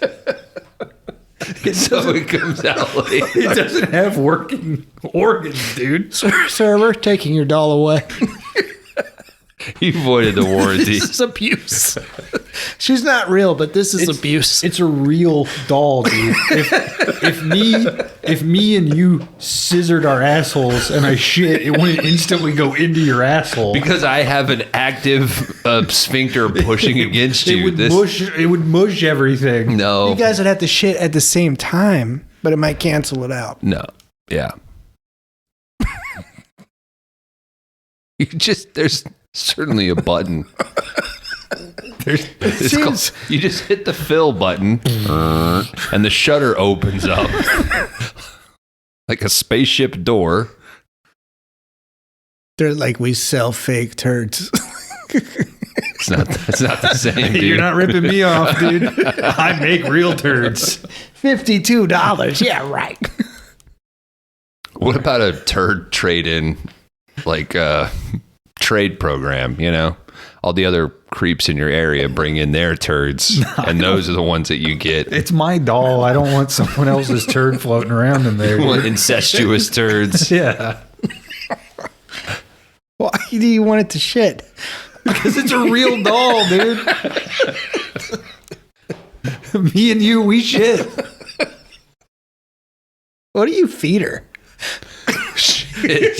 So it comes out later. it doesn't have working organs, dude. Sir, we're taking your doll away. You voided the warranty. This is abuse. She's not real, but this is abuse. It's a real doll, dude. If me and you scissored our assholes and I shit, it wouldn't instantly go into your asshole. Because I have an active sphincter pushing against you. It would mush everything. No. You guys would have to shit at the same time, but it might cancel it out. No. Yeah. There's certainly a button. You just hit the fill button and the shutter opens up like a spaceship door. They're like, we sell fake turds. It's not the same, dude. You're not ripping me off, dude. I make real turds. $52. Yeah, right. What about a turd trade-in, like trade program, you know? All the other creeps in your area bring in their turds, and those are the ones that you get. It's my doll. I don't want someone else's turd floating around in there. You want incestuous turds. Yeah. Why do you want it to shit? Because it's a real doll, dude. Me and you, we shit. What do you feed her? Shit.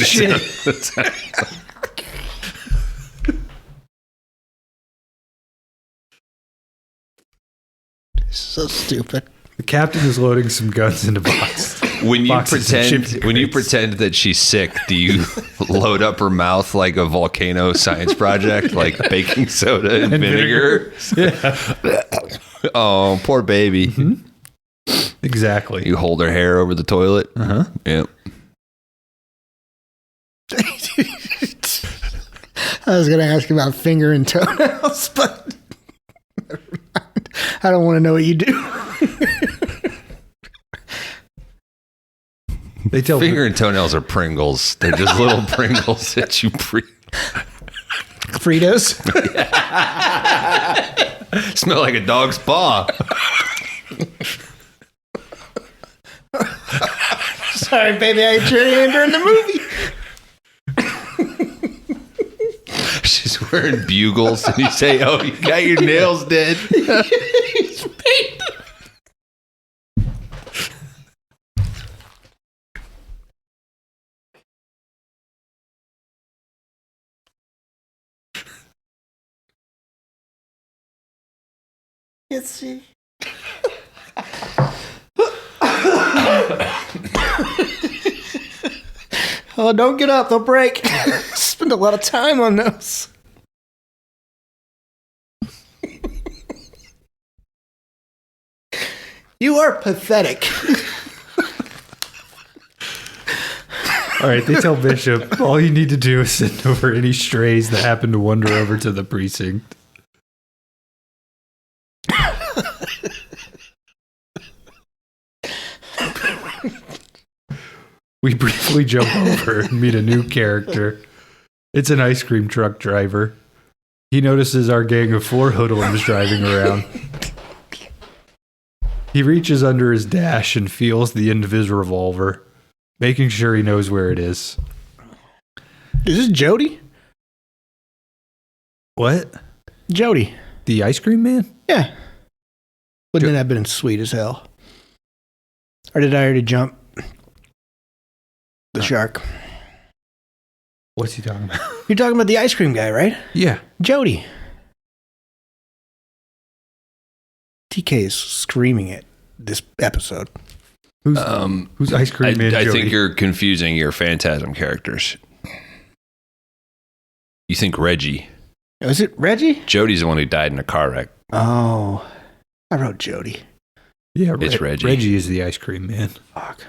So stupid. The captain is loading some guns into boxes. When you Boxes of pretend chicken when you crates. pretend that she's sick, do you load up her mouth like a volcano science project, like baking soda and vinegar? Yeah. Oh, poor baby. Exactly. You hold her hair over the toilet. Uh-huh. Yep. I was going to ask about finger and toenails, but never mind. I don't want to know what you do. They tell Finger and toenails are Pringles. They're just little Pringles that you Fritos. smell like a dog's paw. Sorry, baby, I ate your hand during the movie. She's wearing bugles, and you say, "Oh, you got your nails did." Let's see. Oh, don't get up. They'll break. Spend a lot of time on those. You are pathetic. All right, they tell Bishop, all you need to do is send over any strays that happen to wander over to the precinct. We briefly jump over and meet a new character. It's an ice cream truck driver. He notices our gang of 4 hoodlums driving around. He reaches under his dash and feels the end of his revolver, making sure he knows where it is. Is this Jody? What? Jody. The ice cream man? Yeah. Wouldn't that have been sweet as hell? Or did I already jump the shark? What's he talking about? You're talking about the ice cream guy, right? Yeah. Jody. TK is screaming it this episode. Who's ice cream man? I Jody? think you're confusing your Phantasm characters. You think Reggie. Was it Reggie? Jody's the one who died in a car wreck. Oh, I wrote Jody. Yeah, it's Reggie. Reggie is the ice cream man. Fuck.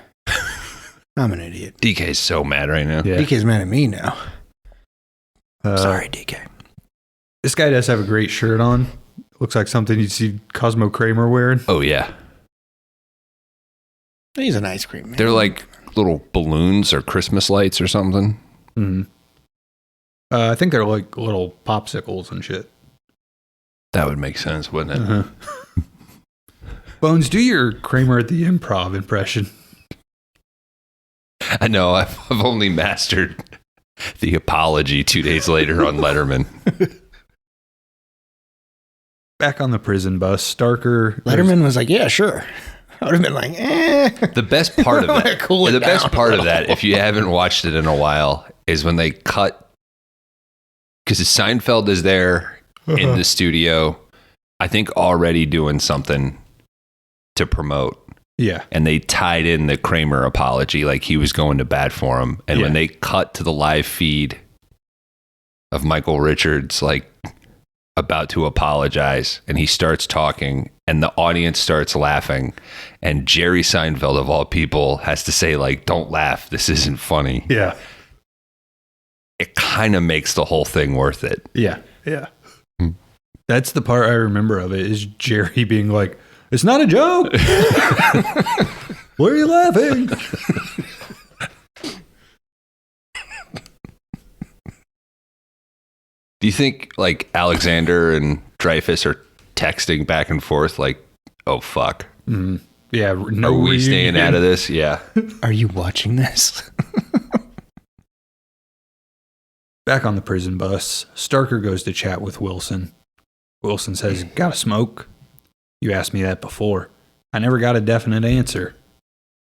I'm an idiot. DK's so mad right now. Yeah. DK's mad at me now. Sorry, DK. This guy does have a great shirt on. Looks like something you'd see Cosmo Kramer wearing. Oh, yeah. He's an ice cream man. They're like little balloons or Christmas lights or something. Mm-hmm. I think they're like little popsicles and shit. That would make sense, wouldn't it? Uh-huh. Bones, do your Kramer at the Improv impression. I know. I've only mastered the apology 2 days later on Letterman. Back on the prison bus, Starker. Letterman was like, yeah, sure. I would have been like, The best part of that, Cool it the best down. part of that, if you haven't watched it in a while, is when they cut, because Seinfeld is there in the studio, I think already doing something to promote. Yeah. And they tied in the Kramer apology, like he was going to bat for him. And when they cut to the live feed of Michael Richards, like about to apologize, and he starts talking and the audience starts laughing, and Jerry Seinfeld of all people has to say, like, don't laugh, this isn't funny. Yeah. It kind of makes the whole thing worth it. Yeah. Yeah. That's the part I remember of it, is Jerry being like, it's not a joke. Why are you laughing? Do you think like Alexander and Dreyfus are texting back and forth like, oh fuck, Yeah. No, are we staying out of this? Yeah. Are you watching this? Back on the prison bus, Starker goes to chat with Wilson. Wilson says, got a smoke? You asked me that before. I never got a definite answer.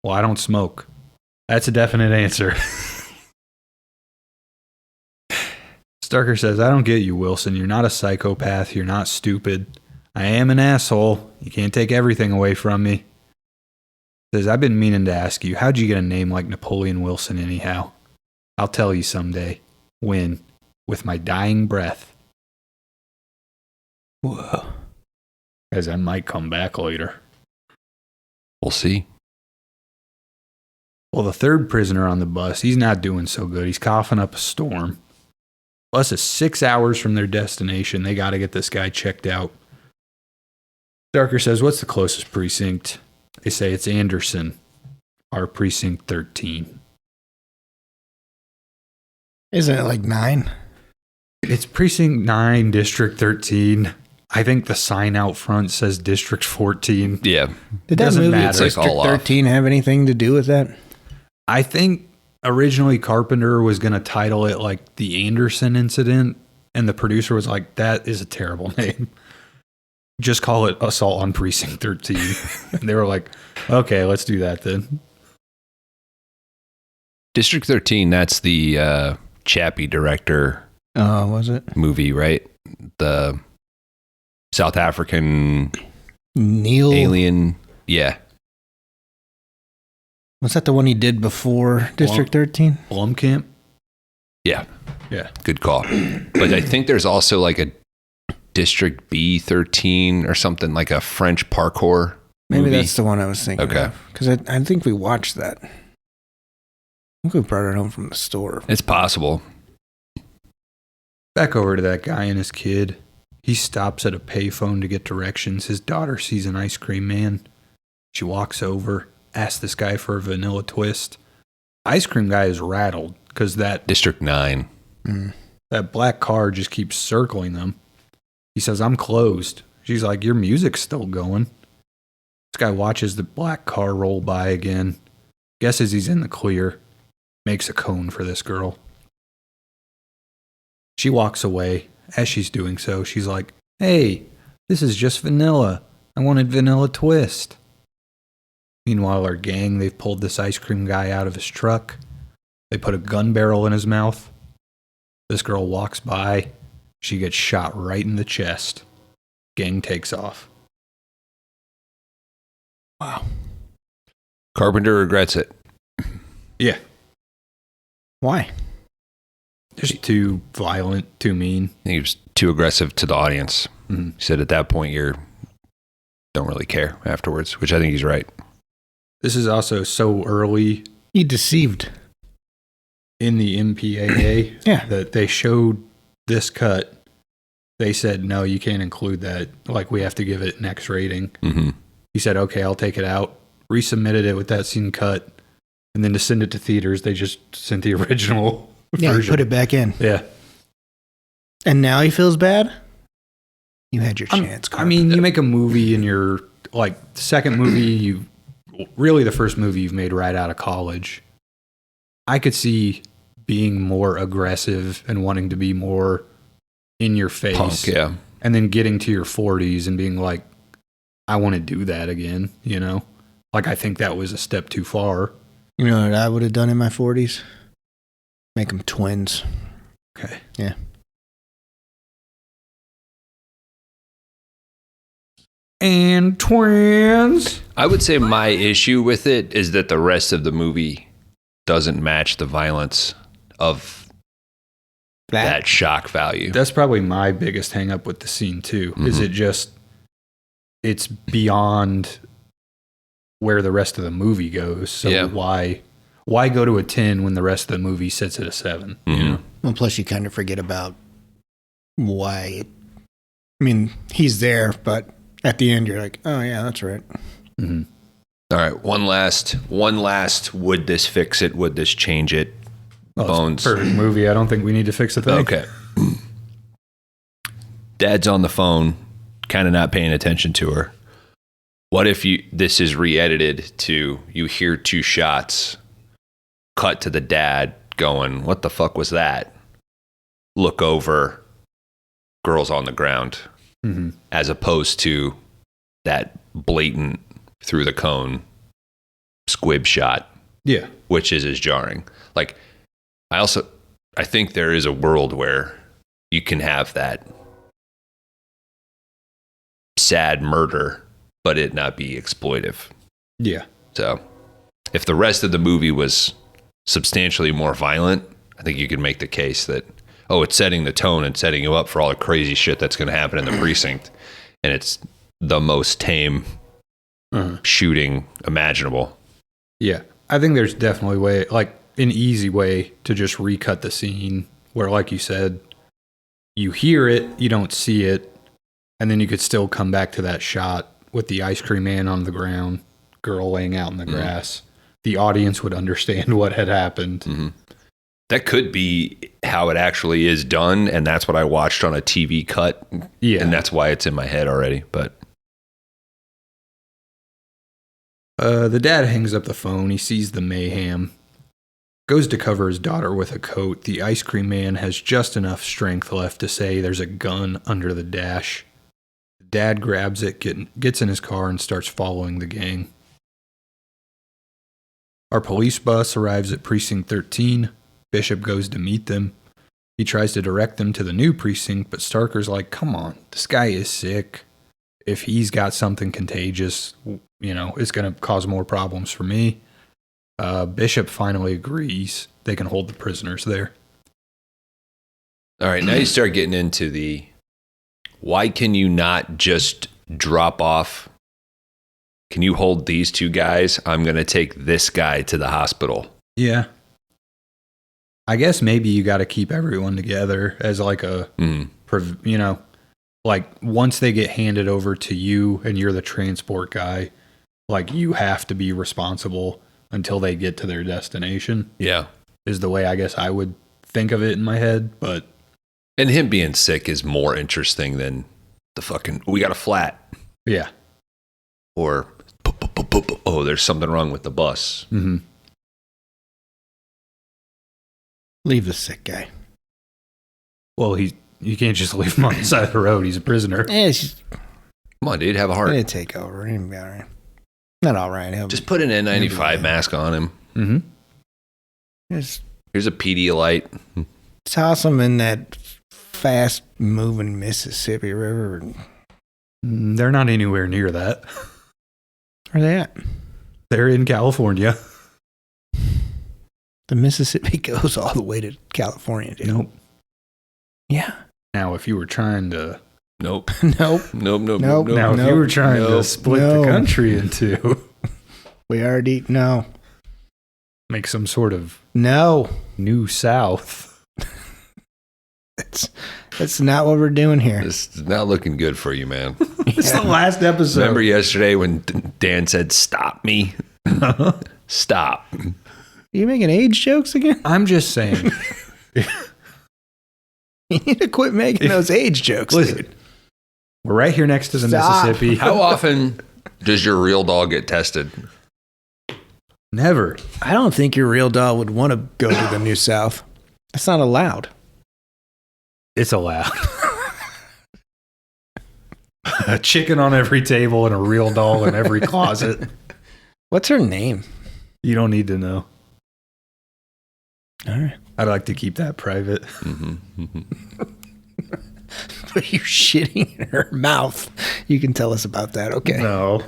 Well, I don't smoke. That's a definite answer. Starker says, I don't get you, Wilson. You're not a psychopath. You're not stupid. I am an asshole. You can't take everything away from me. Says, I've been meaning to ask you, how'd you get a name like Napoleon Wilson anyhow? I'll tell you someday. When? With my dying breath. Whoa. As I might come back later. We'll see. Well, the third prisoner on the bus, he's not doing so good. He's coughing up a storm. Bus is 6 hours from their destination. They got to get this guy checked out. Starker says, what's the closest precinct? They say it's Anderson, our precinct 13. Isn't it like 9? It's precinct 9, district 13. I think the sign out front says district 14. Yeah. Did that Doesn't movie matter. It's like District all off. 13 have anything to do with that? I think originally Carpenter was going to title it like the Anderson incident, and the producer was like, that is a terrible name. Just call it Assault on Precinct 13. And they were like, okay, let's do that then. District 13, that's the Chappie director Oh, was it? movie, right? The South African Neil. alien. Yeah. Was that the one he did before District 13? Blumkamp? Yeah. Yeah. Good call. But I think there's also like a District B13 or something, like a French parkour Maybe movie. that's the one I was thinking Okay. of. Because I think we watched that. I think we brought it home from the store. It's possible. Back over to that guy and his kid. He stops at a payphone to get directions. His daughter sees an ice cream man. She walks over, asks this guy for a vanilla twist. Ice cream guy is rattled because that District 9. that black car just keeps circling them. He says, I'm closed. She's like, your music's still going. This guy watches the black car roll by again, guesses he's in the clear, makes a cone for this girl. She walks away. As she's doing so, she's like, hey, this is just vanilla. I wanted vanilla twist. Meanwhile, our gang, they've pulled this ice cream guy out of his truck. They put a gun barrel in his mouth. This girl walks by. She gets shot right in the chest. Gang takes off. Wow. Carpenter regrets it. Yeah. Why? Just too violent, too mean. I think he was too aggressive to the audience. Mhm. He said at that point, you're don't really care afterwards, which I think he's right. This is also so early He deceived. in the MPAA Yeah. that they showed this cut. They said, no, you can't include that. Like, we have to give it an X rating. Mm-hmm. He said, okay, I'll take it out. Resubmitted it with that scene cut. And then to send it to theaters, they just sent the original Yeah, he version. put it back in. Yeah. And now he feels bad? You had your chance, I mean, you make a movie and you're like, the second movie, really the first movie you've made right out of college. I could see being more aggressive and wanting to be more in your face. Punk, yeah. And then getting to your 40s and being like, I want to do that again, you know? Like, I think that was a step too far. You know what I would have done in my 40s? Make them twins. Okay. Yeah. And twins. I would say my issue with it is that the rest of the movie doesn't match the violence of that shock value. That's probably my biggest hang up with the scene too. Mm-hmm. Is it just, it's beyond where the rest of the movie goes. So Yeah. why go to a 10 when the rest of the movie sits at a 7? Mm-hmm. You know? Well, plus you kind of forget about why. I mean, he's there, but at the end you're like, oh yeah, that's right. Mm-hmm. All right, one last. Would this fix it? Would this change it? Well, Bones. perfect movie. I don't think we need to fix a thing. Okay. Dad's on the phone, kind of not paying attention to her. What if this is re-edited to you hear 2 shots, cut to the dad going, what the fuck was that? Look over, girl's on the ground, Mm-hmm. as opposed to that blatant through the cone squib shot, Yeah. which is as jarring. Like, I think there is a world where you can have that sad murder, but it not be exploitive. Yeah. So if the rest of the movie was substantially more violent, I think you could make the case that, oh, it's setting the tone and setting you up for all the crazy shit that's going to happen in the precinct. And it's the most tame shooting imaginable. Yeah. I think there's definitely an easy way to just recut the scene where, like you said, you hear it, you don't see it, and then you could still come back to that shot with the ice cream man on the ground, girl laying out in the grass. The audience would understand what had happened. Mm-hmm. That could be how it actually is done, and that's what I watched on a TV cut. Yeah. And that's why it's in my head already. But the dad hangs up the phone. He sees the mayhem. Goes to cover his daughter with a coat. The ice cream man has just enough strength left to say there's a gun under the dash. Dad grabs it, gets in his car, and starts following the gang. Our police bus arrives at Precinct 13. Bishop goes to meet them. He tries to direct them to the new precinct, but Starker's like, come on, this guy is sick. If he's got something contagious, you know, it's going to cause more problems for me. Bishop finally agrees they can hold the prisoners there. all right, now you start getting into the why can you not just drop off? Can you hold these 2 guys? I'm going to take this guy to the hospital. Yeah. I guess maybe you got to keep everyone together as like a, you know, like once they get handed over to you and you're the transport guy, like you have to be responsible until they get to their destination. Yeah. Is the way I guess I would think of it in my head. But And him being sick is more interesting than the fucking, we got a flat. yeah. Or, oh, there's something wrong with the bus. Mm-hmm. Leave the sick guy. Well, you can't just leave him on the side of the road. He's a prisoner. Come on, dude, have a heart. He'll take over. He'll be all right. Not all right. Just put an N95 mask on him. Mm-hmm. Here's a Pedialyte. Toss him in that fast-moving Mississippi River. They're not anywhere near that. Where are they at? They're in California. The Mississippi goes all the way to California, dude. Nope. Yeah. Now, if you were trying to Nope. Nope. Nope. Now, if you were trying to split the country in two, we already no. Make some sort of new South. That's not what we're doing here. This is not looking good for you, man. It's the last episode. Remember yesterday when Dan said, "Stop me"? Stop. Are you making age jokes again? I'm just saying. You need to quit making those age jokes. Listen, dude. we're right here next to the Mississippi. How often does your real dog get tested? Never. I don't think your real dog would want to go to the New South. That's not allowed. It's allowed. A chicken on every table and a real dog in every closet. What's her name? You don't need to know. All right. I'd like to keep that private. Are you shitting in her mouth? You can tell us about that. Okay. No.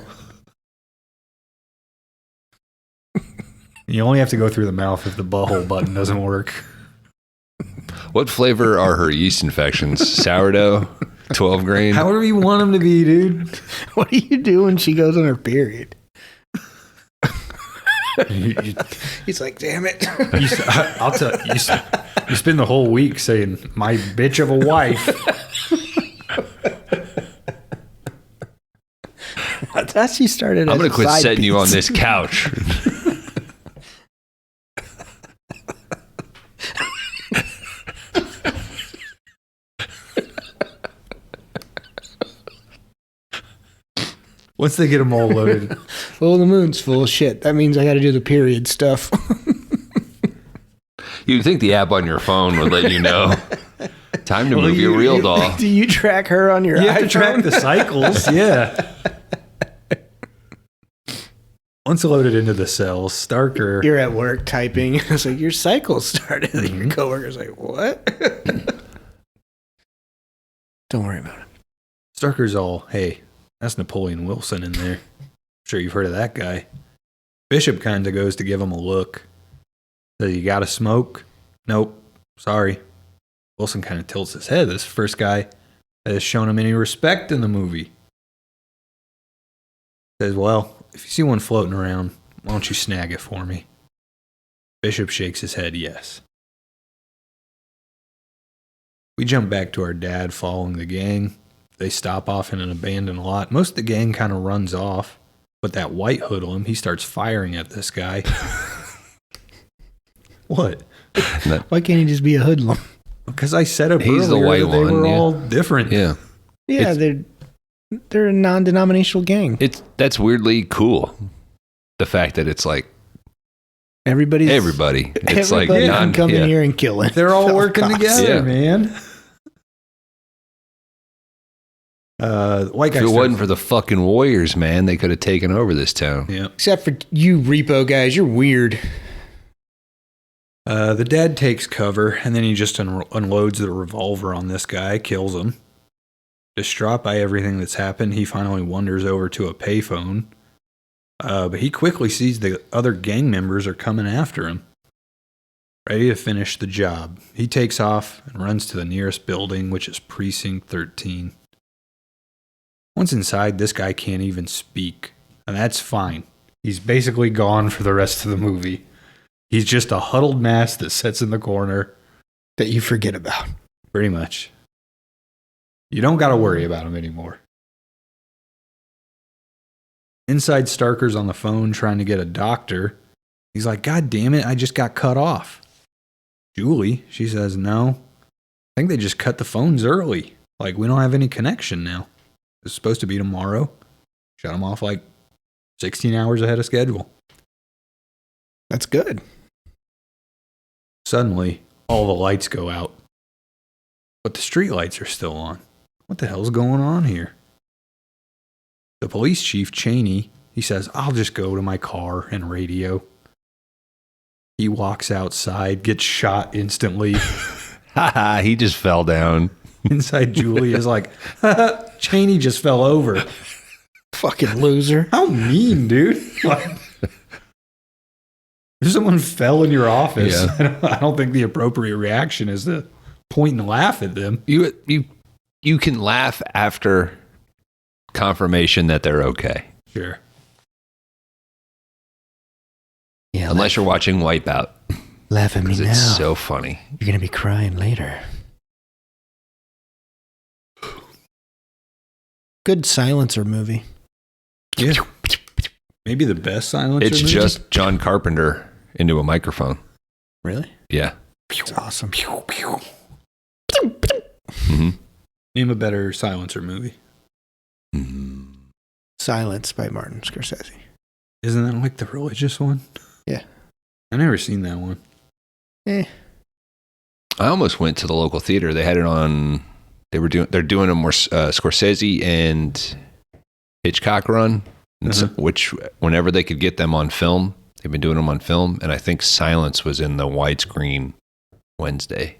You only have to go through the mouth if the butthole button doesn't work. What flavor are her yeast infections? Sourdough? 12 grain? However you want them to be, dude. What do you do when she goes on her period? He's like, damn it. I'll tell you, you spend the whole week saying, my bitch of a wife. That's she started. I'm going to quit setting you on this couch. Once they get them all loaded. Well, the moon's full of shit. That means I got to do the period stuff. You'd think the app on your phone would let you know. Time to move your real dog. Do you track her on your iPhone? You have to track the cycles, yeah. Once loaded into the cells, Starker... You're at work typing. It's like, your cycle started. Mm-hmm. Your coworker's like, what? Don't worry about it. Starker's all, hey, that's Napoleon Wilson in there. I'm sure you've heard of that guy. Bishop kind of goes to give him a look. Says, you got a smoke? Nope. Sorry. Wilson kind of tilts his head. This is the first guy that has shown him any respect in the movie. Says, well, if you see one floating around, why don't you snag it for me? Bishop shakes his head, yes. We jump back to our dad following the gang. They stop off in an abandoned lot. Most of the gang kind of runs off, but that white hoodlum, he starts firing at this guy. What? Why can't he just be a hoodlum? Because I said it He's the white that they one, were all different. Yeah. Yeah, they're a non-denominational gang. That's weirdly cool. The fact that it's like everybody. It's like can come in here and kill it. They're all working together, yeah. man. White guy. If it wasn't for the fucking Warriors, man, they could have taken over this town. Yeah. Except for you repo guys, you're weird. The dad takes cover, and then he just unloads the revolver on this guy, kills him. Distraught by everything that's happened, he finally wanders over to a payphone. But he quickly sees the other gang members are coming after him. Ready to finish the job. He takes off and runs to the nearest building, which is Precinct 13. Once inside, this guy can't even speak. And that's fine. He's basically gone for the rest of the movie. He's just a huddled mass that sits in the corner. That you forget about. Pretty much. You don't got to worry about him anymore. Inside, Starker's on the phone trying to get a doctor. He's like, God damn it, I just got cut off. Julie, she says, no. I think they just cut the phones early. Like, we don't have any connection now. It's supposed to be tomorrow. Shut them off like 16 hours ahead of schedule. That's good. Suddenly, all the lights go out. But the street lights are still on. What the hell's going on here? The police chief, Cheney, he says, I'll just go to my car and radio. He walks outside, gets shot instantly. He just fell down. Inside, Julie is like, Cheney just fell over. Fucking loser. How mean, dude. Like, if someone fell in your office, Yeah. I don't think the appropriate reaction is to point and laugh at them. You you can laugh after confirmation that they're okay. Sure. Yeah, Unless you're watching Wipeout. laugh at me now. It's so funny. You're going to be crying later. Good silencer movie. Yeah. Maybe the best silencer It's movie? just John Carpenter into a microphone. Really? Yeah. It's awesome. Mm-hmm. Name a better silencer movie. Silence by Martin Scorsese. Isn't that like the religious one? Yeah. I never seen that one. Eh. I almost went to the local theater. They had it on. They're doing a more Scorsese and Hitchcock run, and which whenever they could get them on film, they've been doing them on film. And I think Silence was in the widescreen Wednesday.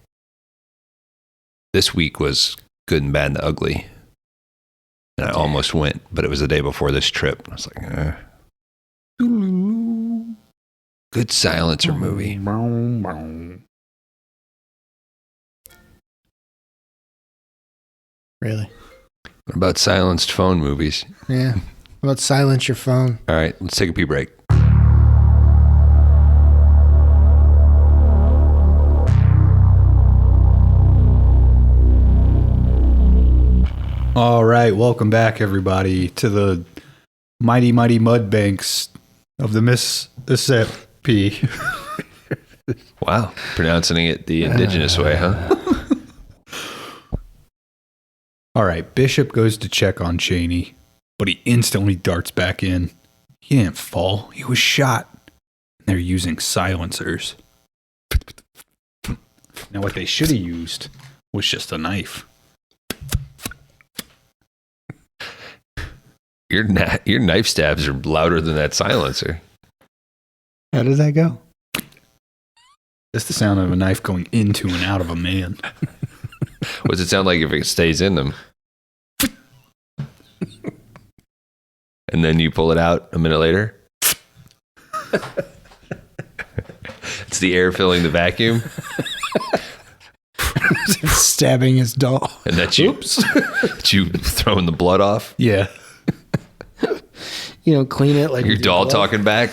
This week was Good and Bad and the Ugly, and I almost went, but it was the day before this trip. I was like, good silencer movie. Really? What about silenced phone movies? Yeah. How about silence your phone? All right, let's take a pee break. All right, welcome back, everybody, to the mighty, mighty mud banks of the Mississippi. Wow, pronouncing it the indigenous way, huh? All right, Bishop goes to check on Cheney, but he instantly darts back in. He didn't fall, he was shot. They're using silencers. Now, what they should have used was just a knife. Your knife stabs are louder than that silencer. How did that go? That's the sound of a knife going into and out of a man. What does it sound like if it stays in them? And then you pull it out a minute later? It's the air filling the vacuum. Stabbing his doll. And that you throwing the blood off. Yeah. You know, clean it like Your with doll glove. talking back.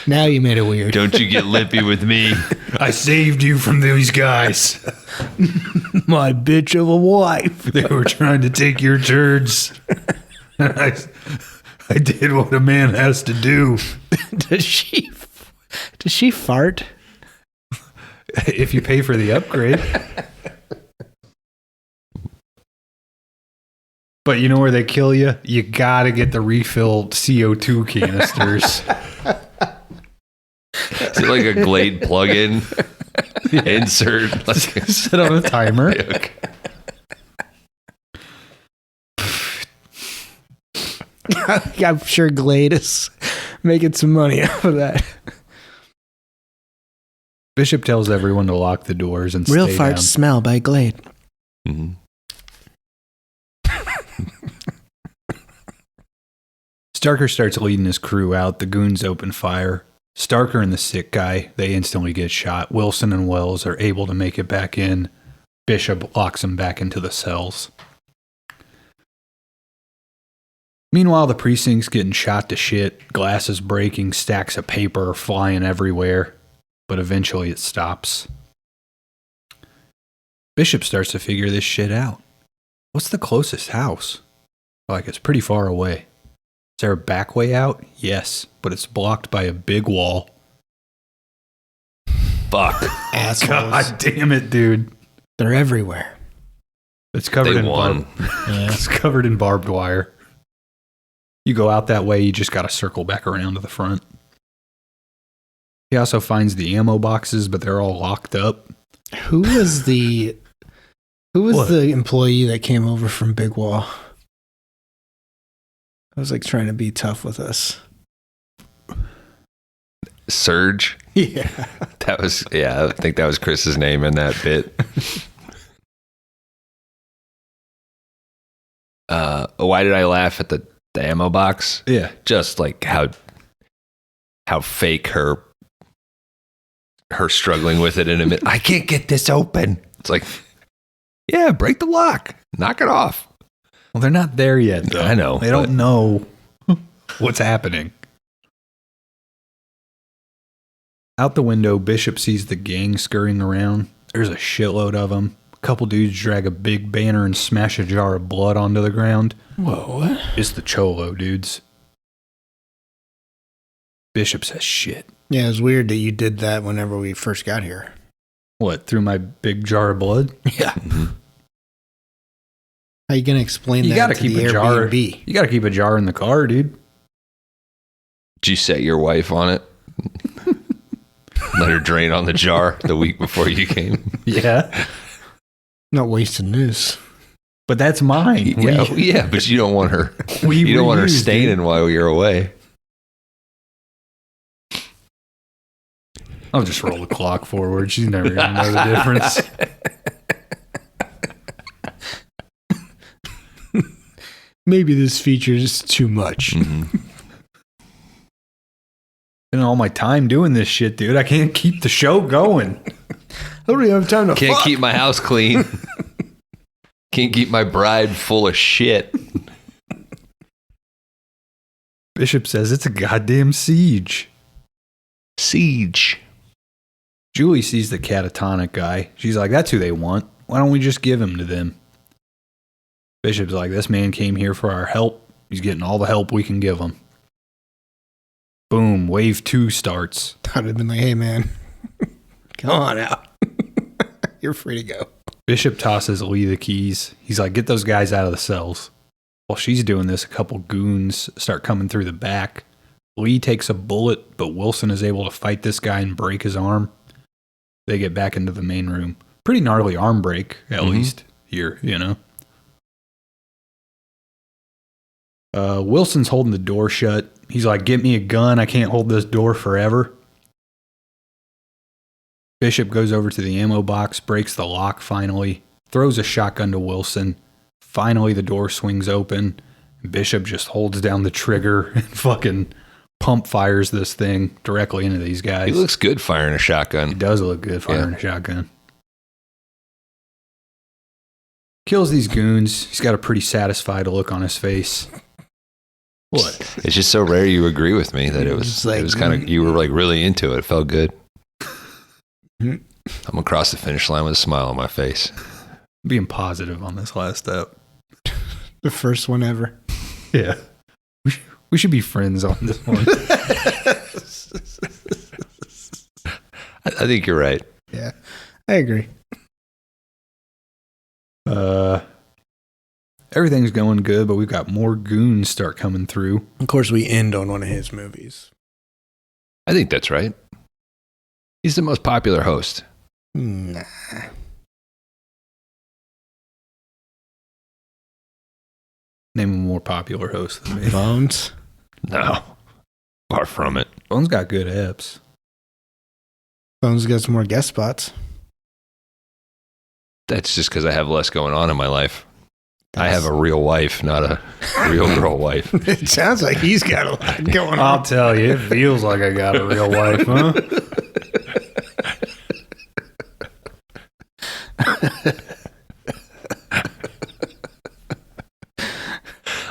Now you made it weird. Don't you get lippy with me. I saved you from these guys. My bitch of a wife. They were trying to take your turds. I did what a man has to do. Does she fart? If you pay for the upgrade. But you know where they kill you? You gotta get the refilled CO2 canisters. Is it like a Glade plug-in? Insert. Like, Set on a timer. okay. I'm sure Glade is making some money off of that. Bishop tells everyone to lock the doors and Real stay farts down. smell by Glade. Mm-hmm. Starker starts leading his crew out. The goons open fire. Starker and the sick guy, they instantly get shot. Wilson and Wells are able to make it back in. Bishop locks them back into the cells. Meanwhile, the precinct's getting shot to shit. Glasses breaking, stacks of paper are flying everywhere. But eventually it stops. Bishop starts to figure this shit out. What's the closest house? Like, it's pretty far away. Is there a back way out? Yes, but it's blocked by a big wall. Fuck. Assholes. God damn it, dude. They're everywhere. It's covered They in won. It's covered in barbed wire. You go out that way, you just got to circle back around to the front. He also finds the ammo boxes, but they're all locked up. Who was the What? employee that came over from Big Wall? I was like trying to be tough with us. Surge. Yeah. That was, I think that was Chris's name in that bit. Why did I laugh at the ammo box? Yeah. Just like how fake her her struggling with it in a minute. I can't get this open. It's like, yeah, break the lock. Knock it off. Well, they're not there yet, though. I know. They don't know what's happening. Out the window, Bishop sees the gang scurrying around. There's a shitload of them. A couple dudes drag a big banner and smash a jar of blood onto the ground. Whoa, what? It's the Cholo dudes. Bishop says shit. Yeah, it's weird that you did that whenever we first got here. What, through my big jar of blood? Yeah. Mm-hmm. How you going to explain You that gotta to keep the a jar. Airbnb? You gotta keep a jar in the car, dude. Did you set your wife on it? Let her drain on the jar the week before you came. Yeah. Not wasting this. But that's mine. Yeah, but you don't want her. We You don't want her reused, staining dude. while you're away. I'll just roll the clock forward. She's never gonna know the difference. Maybe this feature is too much. Mm-hmm. Spending all my time doing this shit, dude. I can't keep the show going. I don't even have time to Can't fuck. keep my house clean. Can't keep my bride full of shit. Bishop says it's a goddamn siege. Siege. Julie sees the catatonic guy. She's like, that's who they want. Why don't we just give him to them? Bishop's like, this man came here for our help. He's getting all the help we can give him. Boom, wave 2 starts. I'd have been like, hey, man, come on out. You're free to go. Bishop tosses Lee the keys. He's like, get those guys out of the cells. While she's doing this, a couple goons start coming through the back. Lee takes a bullet, but Wilson is able to fight this guy and break his arm. They get back into the main room. Pretty gnarly arm break, at least here, you know. Wilson's holding the door shut. He's like, get me a gun. I can't hold this door forever. Bishop goes over to the ammo box, breaks the lock finally, throws a shotgun to Wilson. Finally, the door swings open. Bishop just holds down the trigger and fucking pump fires this thing directly into these guys. He looks good firing a shotgun. He does look good firing a shotgun. Kills these goons. He's got a pretty satisfied look on his face. What? It's just so rare you agree with me that it was kind of, you were like really into it. It felt good. I'm across the finish line with a smile on my face. Being positive on this last step. The first one ever. Yeah. We should be friends on this one. I think you're right. Yeah, I agree. Everything's going good, but we've got more goons start coming through. Of course, we end on one of his movies. I think that's right. He's the most popular host. Nah. Name a more popular host than me. Bones. No. Far from it. Bones got good eps. Bones got some more guest spots. That's just because I have less going on in my life. I have a real wife, not a real girl wife. It sounds like he's got a lot going I'll on. tell you, it feels like I got a real wife, huh?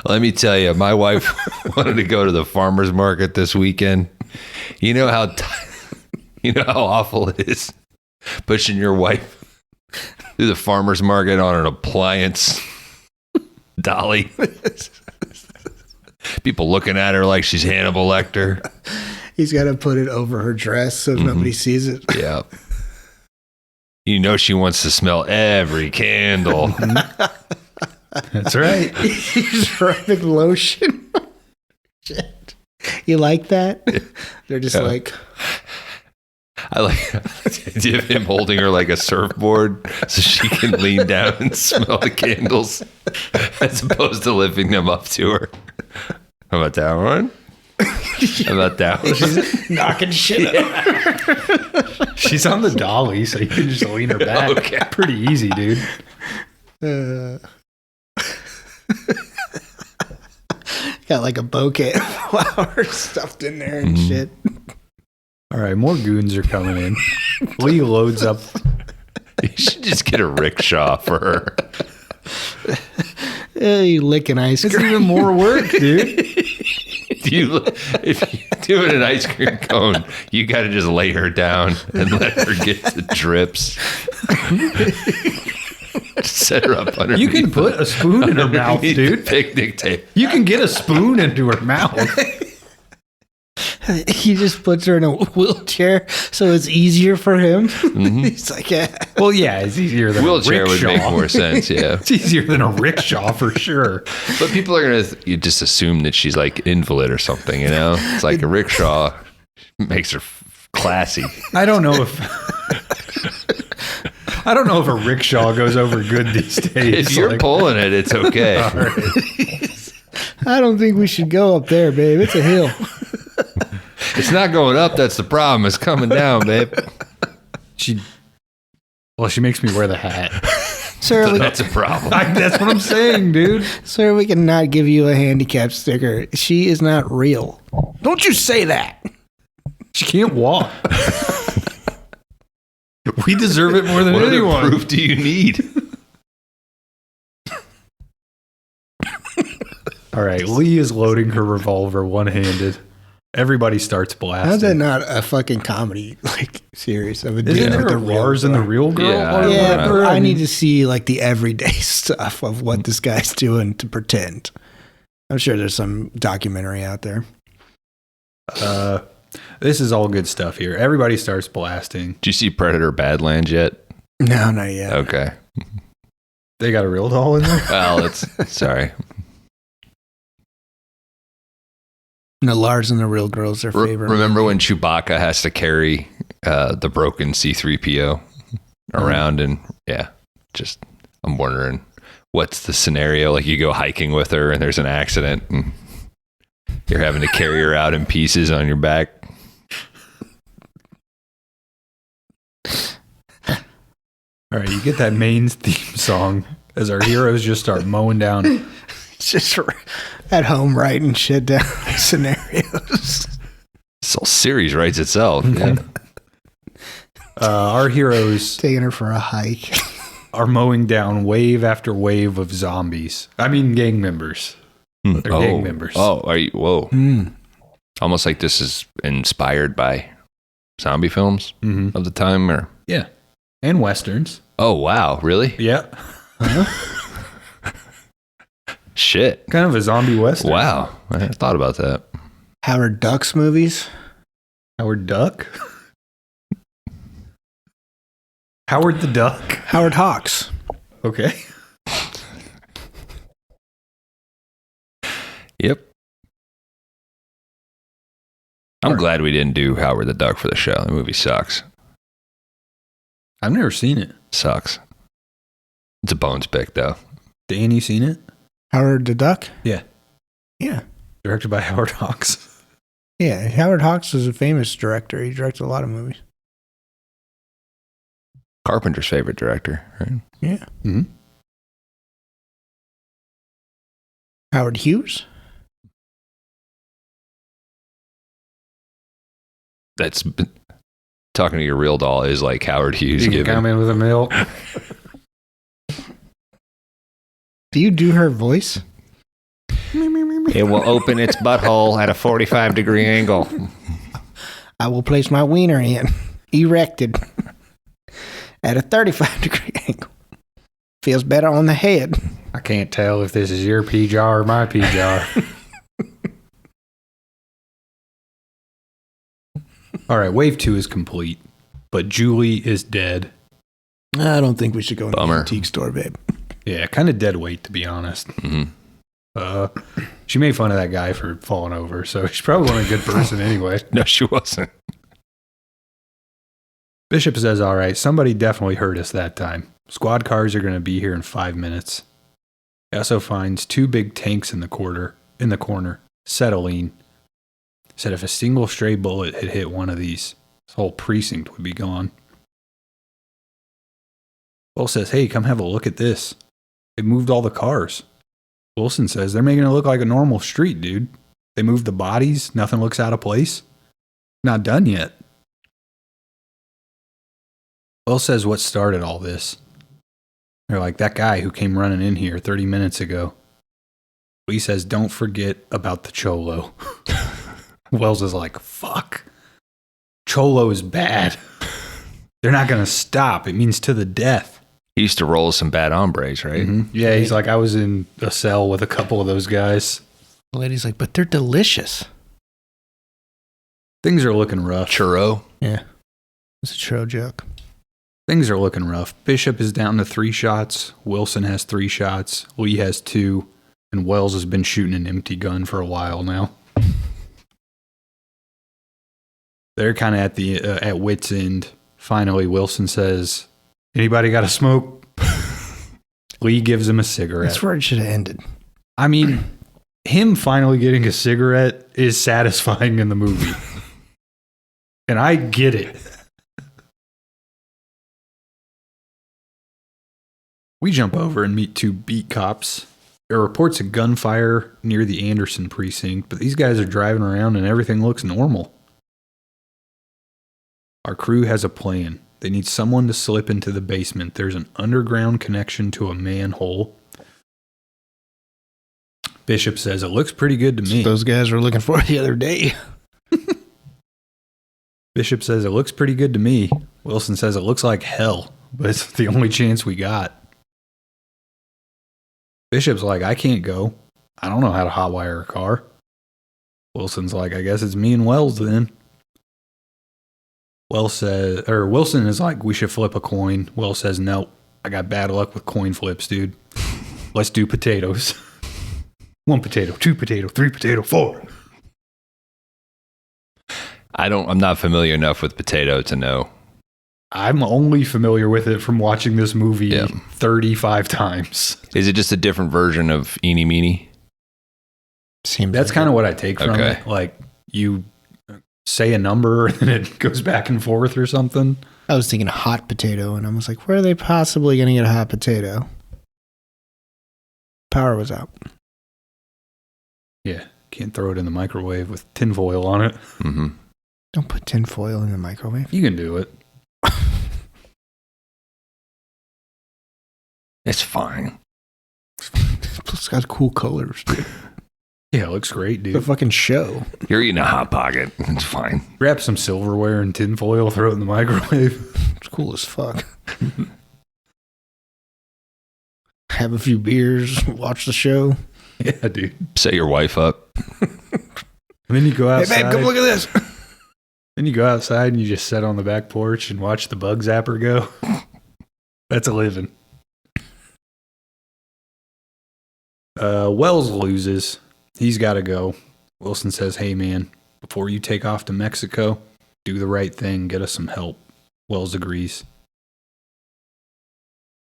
Let me tell you, my wife wanted to go to the farmer's market this weekend. You know how awful it is pushing your wife through the farmer's market on an appliance dolly. People looking at her like she's Hannibal Lecter. He's got to put it over her dress so nobody sees it. Yeah. You know she wants to smell every candle. That's right. He's rubbing lotion. Shit. You like that? They're just like... I like the idea of him holding her like a surfboard so she can lean down and smell the candles as opposed to lifting them up to her. How about that one? How about that one? She's knocking shit up. She's on the dolly, so you can just lean her back. Okay. Pretty easy, dude. Got like a bouquet of flowers stuffed in there and shit. All right, more goons are coming in. Lee loads up. You should just get a rickshaw for her. You licking ice It's cream. even more work, dude. If you do it an ice cream cone, you got to just lay her down and let her get the drips. Set her up underneath. You can put a spoon in her mouth, underneath dude. the picnic table. You can get a spoon into her mouth. He just puts her in a wheelchair so it's easier for him. He's like, yeah. Well, yeah, it's easier than Wheelchair a would rickshaw. make more sense, yeah. It's easier than a rickshaw for sure. But people are going to you just assume that she's like an invalid or something, you know? It's like a rickshaw makes her classy. I don't know if a rickshaw goes over good these days. If you're Like, pulling it, it's okay. all right. I don't think we should go up there, babe. It's a hill. It's not going up, that's the problem. It's coming down, babe. She makes me wear the hat. Sir, That's a problem. That's what I'm saying, dude. sir, we cannot give you a handicap sticker. She is not real. Don't you say that. She can't walk. We deserve it more than What other anyone. proof do you need? All right, Lee is loading her revolver one-handed. Everybody starts blasting. How's that not a fucking comedy like series of a dude Isn't with there a a real Lars and the girl? real girl? Yeah, Or Yeah, whatever? but I need to see like the everyday stuff of what this guy's doing to pretend. I'm sure there's some documentary out there. This is all good stuff here. Everybody starts blasting. Did you see Predator Badlands yet? No, not yet. Okay. They got a real doll in there? Well, it's sorry. No, Lars and the real girl's their favorite. Remember when Chewbacca has to carry the broken C-3PO around? And yeah, just I'm wondering what's the scenario? Like you go hiking with her and there's an accident and you're having to carry her out in pieces on your back. All right, you get that main theme song as our heroes just start mowing down. It's just at home writing shit down scenarios. This whole series writes itself. Yeah. Our heroes Taking her for a hike. are mowing down wave after wave of zombies. I mean, gang members. They're gang members. Oh, are you? Whoa. Almost like this is inspired by zombie films Mm-hmm. of the time, or Yeah. And westerns. oh wow, really? Yeah. Shit. Kind of a zombie western. Wow, I hadn't thought about that. Howard Duck's movies. Howard Duck? Howard the Duck? Howard Hawks. Okay. Yep. I'm glad we didn't do Howard the Duck for the show. The movie sucks. I've never seen it. Sucks. It's a bones pick though. Dan, you seen it? Howard the Duck? Yeah. Yeah. Directed by Howard Hawks. Yeah. Howard Hawks is a famous director. He directed a lot of movies. Carpenter's favorite director, right? Yeah. Mm-hmm. Howard Hughes? That's talking to your real doll is like Howard Hughes You can giving. come in with a milk. Do you do her voice? It will open its butthole at a 45-degree angle. I will place my wiener in, erected, at a 35-degree angle. Feels better on the head. I can't tell if this is your pee jar or my pee jar. All right, wave 2 is complete, but Julie is dead. I don't think we should go in the Bummer. antique store, babe. Yeah, kind of dead weight, to be honest. Mhm. She made fun of that guy for falling over, so she probably wasn't a good person anyway. No, she wasn't. Bishop says, all right, somebody definitely heard us that time. Squad cars are going to be here in 5 minutes. He also finds 2 big tanks in the corner. Acetylene. Said if a single stray bullet had hit one of these, this whole precinct would be gone. Will says, hey, come have a look at this. They moved all the cars. Wilson says, they're making it look like a normal street, dude. They moved the bodies. Nothing looks out of place. Not done yet. Wells says what started all this. They're like, that guy who came running in here 30 minutes ago. Lee says, don't forget about the Cholo. Wells is like, fuck. Cholo is bad. They're not going to stop. It means to the death. He used to roll some bad hombres, right? Mm-hmm. Yeah, he's like, I was in a cell with a couple of those guys. The lady's like, but they're delicious. Things are looking rough. Churro. Yeah. It's a churro joke. Things are looking rough. Bishop is down to 3 shots. Wilson has 3 shots. Lee has 2. And Wells has been shooting an empty gun for a while now. They're kind of at wit's end. Finally, Wilson says, anybody got a smoke? Lee gives him a cigarette. That's where it should have ended. I mean, him finally getting a cigarette is satisfying in the movie. And I get it. We jump over and meet 2 beat cops. There are reports of gunfire near the Anderson precinct, but these guys are driving around and everything looks normal. Our crew has a plan. They need someone to slip into the basement. There's an underground connection to a manhole. Bishop says, it looks pretty good to me. Those guys were looking for it the other day. Bishop says, it looks pretty good to me. Wilson says, it looks like hell, but it's the only chance we got. Bishop's like, I can't go. I don't know how to hotwire a car. Wilson's like, I guess it's me and Wells then. Wilson is like, we should flip a coin. Wells says, no, I got bad luck with coin flips, dude. Let's do potatoes. 1 potato, 2 potato, 3 potato, 4. I'm not familiar enough with potato to know. I'm only familiar with it from watching this movie 35 times. Is it just a different version of Eeny Meeny? That's kind of what I take from it. Like, you say a number and it goes back and forth or something. I was thinking a hot potato, and I was like, where are they possibly going to get a hot potato? Power was out. Yeah, can't throw it in the microwave with tinfoil on it. Mm-hmm. Don't put tinfoil in the microwave. You can do it. It's fine. It's got cool colors, dude. Yeah, it looks great, dude. It's a fucking show. You're eating a Hot Pocket. It's fine. Wrap some silverware in tinfoil, throw it in the microwave. It's cool as fuck. Have a few beers, watch the show. Yeah, dude. Set your wife up. And then you go outside. Hey, babe, come look at this. Then you go outside and you just sit on the back porch and watch the bug zapper go. That's a living. Wells loses. He's got to go. Wilson says, hey, man, before you take off to Mexico, do the right thing. Get us some help. Wells agrees.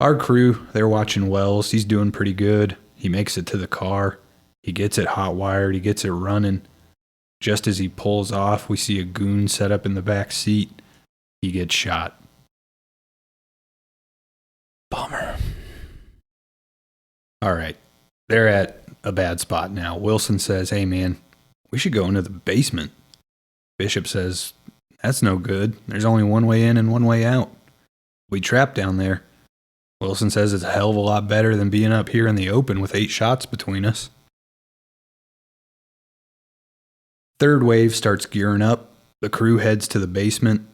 Our crew, they're watching Wells. He's doing pretty good. He makes it to the car. He gets it hot wired. He gets it running. Just as he pulls off, we see a goon set up in the back seat. He gets shot. Bummer. All right. They're at a bad spot now. Wilson says, hey, man, we should go into the basement. Bishop says, that's no good. There's only one way in and one way out. We trapped down there. Wilson says it's a hell of a lot better than being up here in the open with 8 shots between us. Third wave starts gearing up. The crew heads to the basement.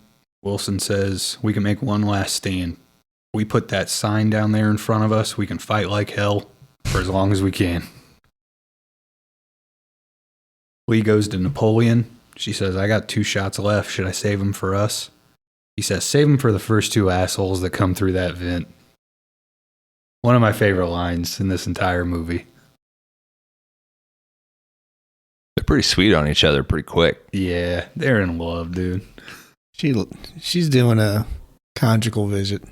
Wilson says, we can make one last stand. We put that sign down there in front of us. We can fight like hell for as long as we can. Lee goes to Napoleon. She says, I got 2 shots left. Should I save them for us? He says, save them for the first 2 assholes that come through that vent. One of my favorite lines in this entire movie. They're pretty sweet on each other pretty quick. Yeah, they're in love, dude. She's doing a conjugal visit.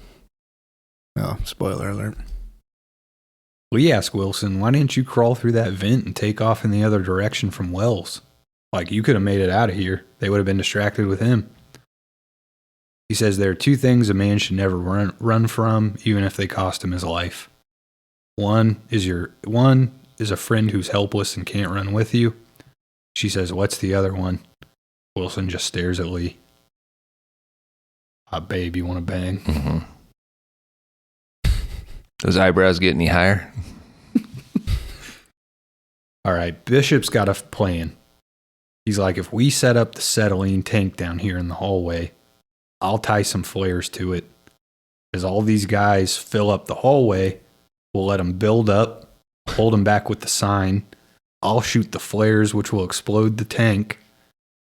Oh, spoiler alert. Lee asked Wilson, why didn't you crawl through that vent and take off in the other direction from Wells? Like, you could have made it out of here. They would have been distracted with him. He says there are 2 things a man should never run from, even if they cost him his life. One is a friend who's helpless and can't run with you. She says, what's the other one? Wilson just stares at Lee. Hot babe, you want to bang? Mm-hmm. Those eyebrows get any higher? All right, Bishop's got a plan. He's like, if we set up the acetylene tank down here in the hallway, I'll tie some flares to it. As all these guys fill up the hallway, we'll let them build up, hold them back with the sign. I'll shoot the flares, which will explode the tank.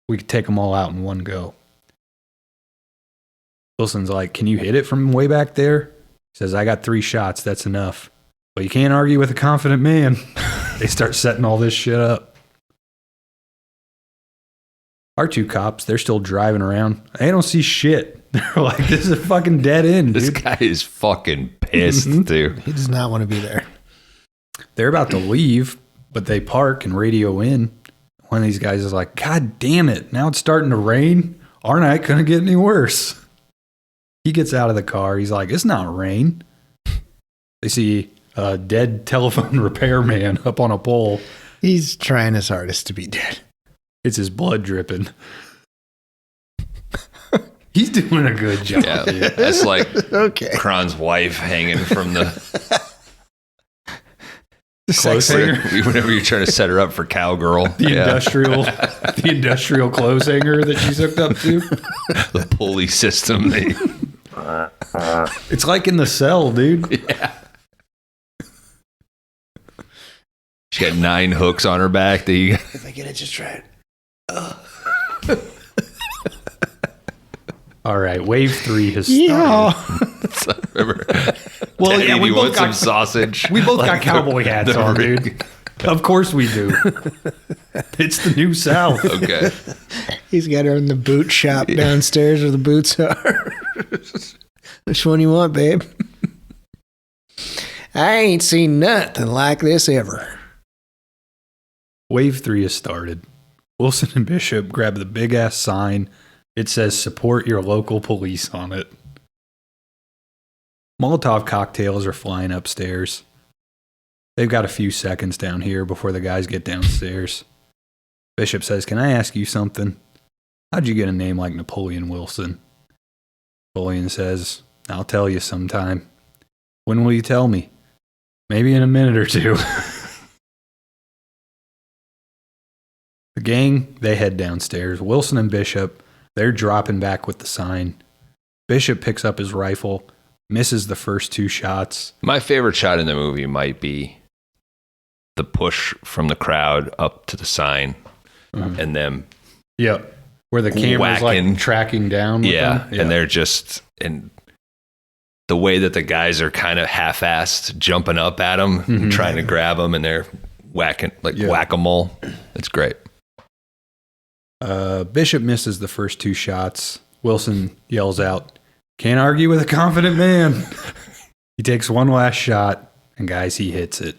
We could take them all out in one go. Wilson's like, can you hit it from way back there? He says, I got 3 shots. That's enough. But you can't argue with a confident man. They start setting all this shit up. Our 2 cops, they're still driving around. They don't see shit. They're like, this is a fucking dead end, dude. This guy is fucking pissed, dude. He does not want to be there. They're about to leave, but they park and radio in. One of these guys is like, God damn it. Now it's starting to rain. Our night couldn't get any worse. He gets out of the car. He's like, it's not rain. They see a dead telephone repairman up on a pole. He's trying his hardest to be dead. It's his blood dripping. He's doing a good job. Yeah, dude. that's like Okay. Kron's wife hanging from the Clothes hanger? whenever you're trying to set her up for cowgirl. The industrial clothes hanger that she's hooked up to. The pulley system. It's like in The Cell, dude. Yeah. She got 9 hooks on her back. If I get it, just try it. All right, wave 3 has started. Yeah. Remember? Well, Daddy, yeah, do we you both want some sausage? We both got Like cowboy hats the on, rig. dude. Of course we do. It's the New South. Okay. He's got her in the boot shop downstairs where the boots are. Which one you want, babe? I ain't seen nothing like this ever. Wave 3 has started. Wilson and Bishop grab the big ass sign. It says support your local police on it. Molotov cocktails are flying upstairs. They've got a few seconds down here before the guys get downstairs. Bishop says, can I ask you something? How'd you get a name like Napoleon Wilson? Napoleon says, I'll tell you sometime. When will you tell me? Maybe in a minute or 2. The gang, they head downstairs. Wilson and Bishop, they're dropping back with the sign. Bishop picks up his rifle, misses the first 2 shots. My favorite shot in the movie might be the push from the crowd up to the sign and them. Yep. Where the camera's whacking. like tracking down. With them. And they're just, and the way that the guys are kind of half-assed jumping up at them, trying to grab them, and they're whacking, like whack-a-mole. It's great. Bishop misses the first 2 shots. Wilson yells out, can't argue with a confident man. He takes one last shot, and guys, he hits it.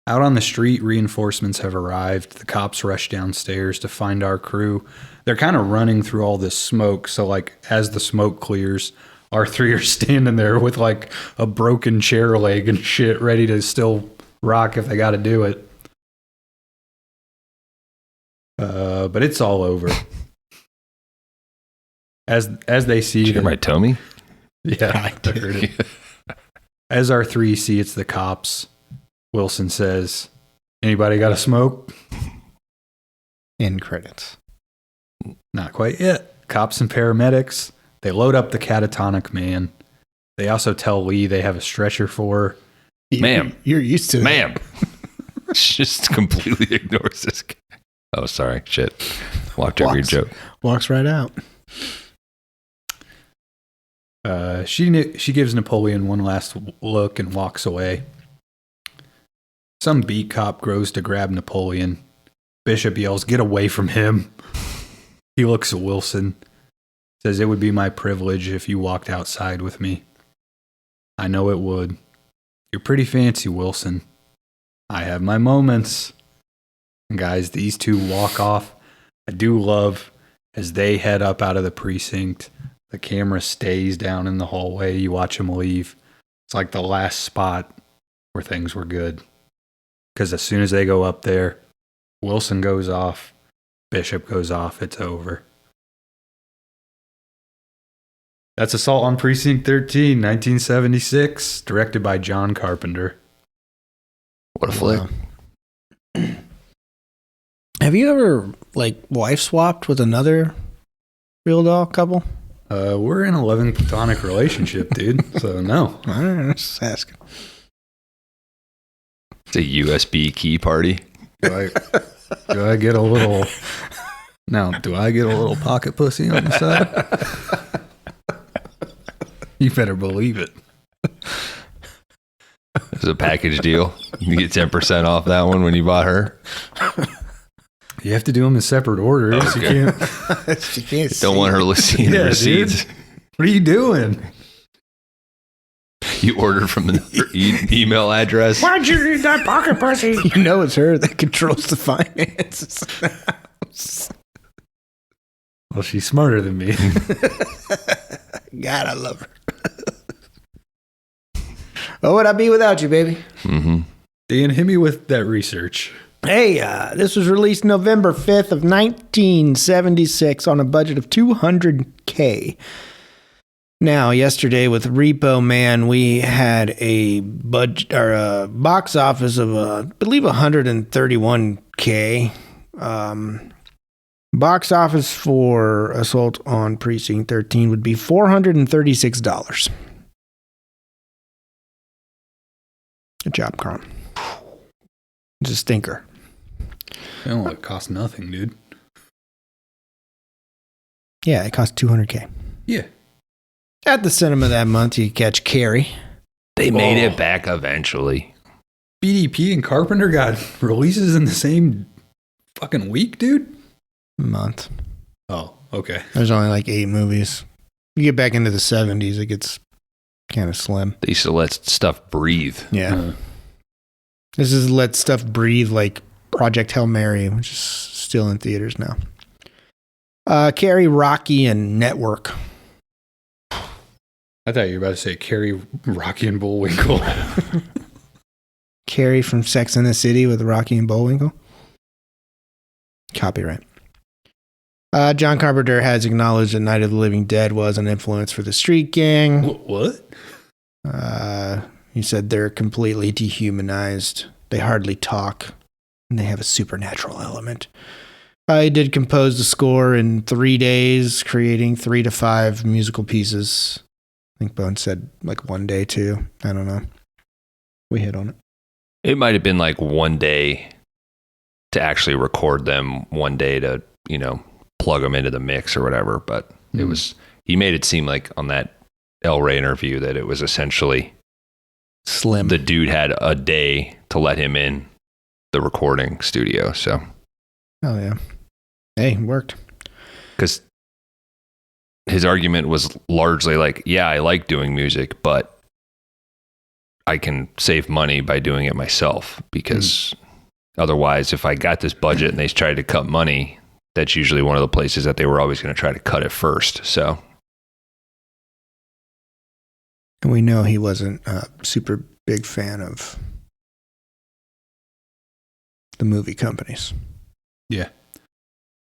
Out on the street, reinforcements have arrived. The cops rush downstairs to find our crew. They're kind of running through all this smoke, so like as the smoke clears, our 3 are standing there with like a broken chair leg and shit, ready to still rock if they got to do it. But it's all over. As they see, Did you hear my tummy? Yeah, I heard it. As our 3 see it's the cops, Wilson says, anybody got a smoke? End credits. Not quite yet. Cops and paramedics, they load up the catatonic man. They also tell Lee they have a stretcher for her. Ma'am. You're used to it. Ma'am. Just completely ignores this guy. Oh, sorry. Shit. Walked over your joke. Walks right out. She gives Napoleon one last look and walks away. Some beat cop grows to grab Napoleon. Bishop yells, get away from him. He looks at Wilson, says it would be my privilege if you walked outside with me. I know it would. You're pretty fancy, Wilson. I have my moments. And guys, these 2 walk off. I do love as they head up out of the precinct. The camera stays down in the hallway. You watch them leave. It's like the last spot where things were good. Because as soon as they go up there, Wilson goes off, Bishop goes off, it's over. That's Assault on Precinct 13, 1976, directed by John Carpenter. What a flick. Have you ever, wife swapped with another real doll couple? We're in a loving platonic relationship, dude. So, no. I don't know, just asking. It's a USB key party. Do I get a little... Now, do I get a little pocket pussy on the side? You better believe it. It's a package deal. You get 10% off that one when you bought her. You have to do them in separate orders. Okay. You can't. She can't Don't want her listening to receipts. Dude. What are you doing? You ordered from another email address. Why'd you need that pocket pussy? You know it's her that controls the finances. Well, she's smarter than me. God, I love her. What would I be without you, baby? Mm-hmm. Dan, hit me with that research. Hey, this was released November 5th of 1976 on a budget of $200K. Now, yesterday with Repo Man, we had a budget or a box office of, I believe, $131K. Box office for Assault on Precinct 13 would be $436. Good job, Carm. It's a stinker. Well, it costs nothing, dude. Yeah, it cost $200K. Yeah. At the cinema that month, you catch Carrie. They made it back eventually. BDP and Carpenter got releases in the same fucking week, dude? Month. Oh, okay. There's only 8 movies. You get back into the 70s, it gets kind of slim. They used to let stuff breathe. Yeah. This is Let Stuff Breathe, like Project Hail Mary, which is still in theaters now. Carrie, Rocky, and Network. I thought you were about to say Carrie, Rocky, and Bullwinkle. Carrie from Sex and the City with Rocky and Bullwinkle. Copyright. John Carpenter has acknowledged that Night of the Living Dead was an influence for the Street Gang. What? He said they're completely dehumanized. They hardly talk. And they have a supernatural element. He did compose the score in 3 days, creating 3 to 5 musical pieces. I think Bone said 1 day too. I don't know. We hit on it. It might have been 1 day to actually record them, 1 day to, plug them into the mix or whatever. But it was, he made it seem like on that El Rey interview that it was essentially slim. The dude had a day to let him in the recording studio. So, oh yeah. Hey, it worked. Because his argument was largely yeah, I like doing music, but I can save money by doing it myself because otherwise, if I got this budget and they tried to cut money, that's usually one of the places that they were always going to try to cut it first. So, and we know he wasn't a super big fan of the movie companies. Yeah. I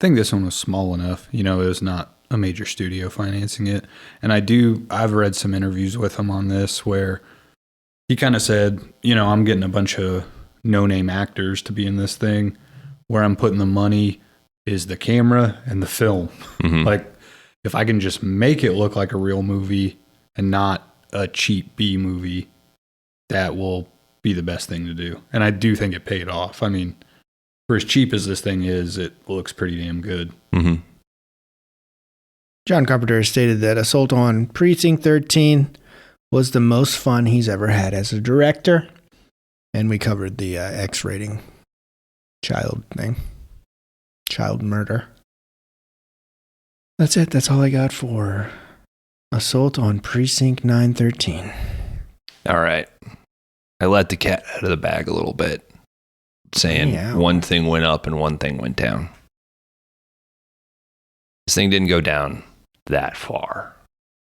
think this one was small enough. It was not a major studio financing it. And I've read some interviews with him on this where he kind of said, I'm getting a bunch of no-name actors to be in this thing. Where I'm putting the money is the camera and the film. Mm-hmm. If I can just make it look like a real movie and not a cheap B movie, that will be the best thing to do. And I do think it paid off. I mean, for as cheap as this thing is, it looks pretty damn good. Mm-hmm. John Carpenter stated that Assault on Precinct 13 was the most fun he's ever had as a director. And we covered the X rating child thing. Child murder. That's it. That's all I got for Assault on Precinct 913. All right. I let the cat out of the bag a little bit, saying one thing went up and one thing went down. This thing didn't go down that far.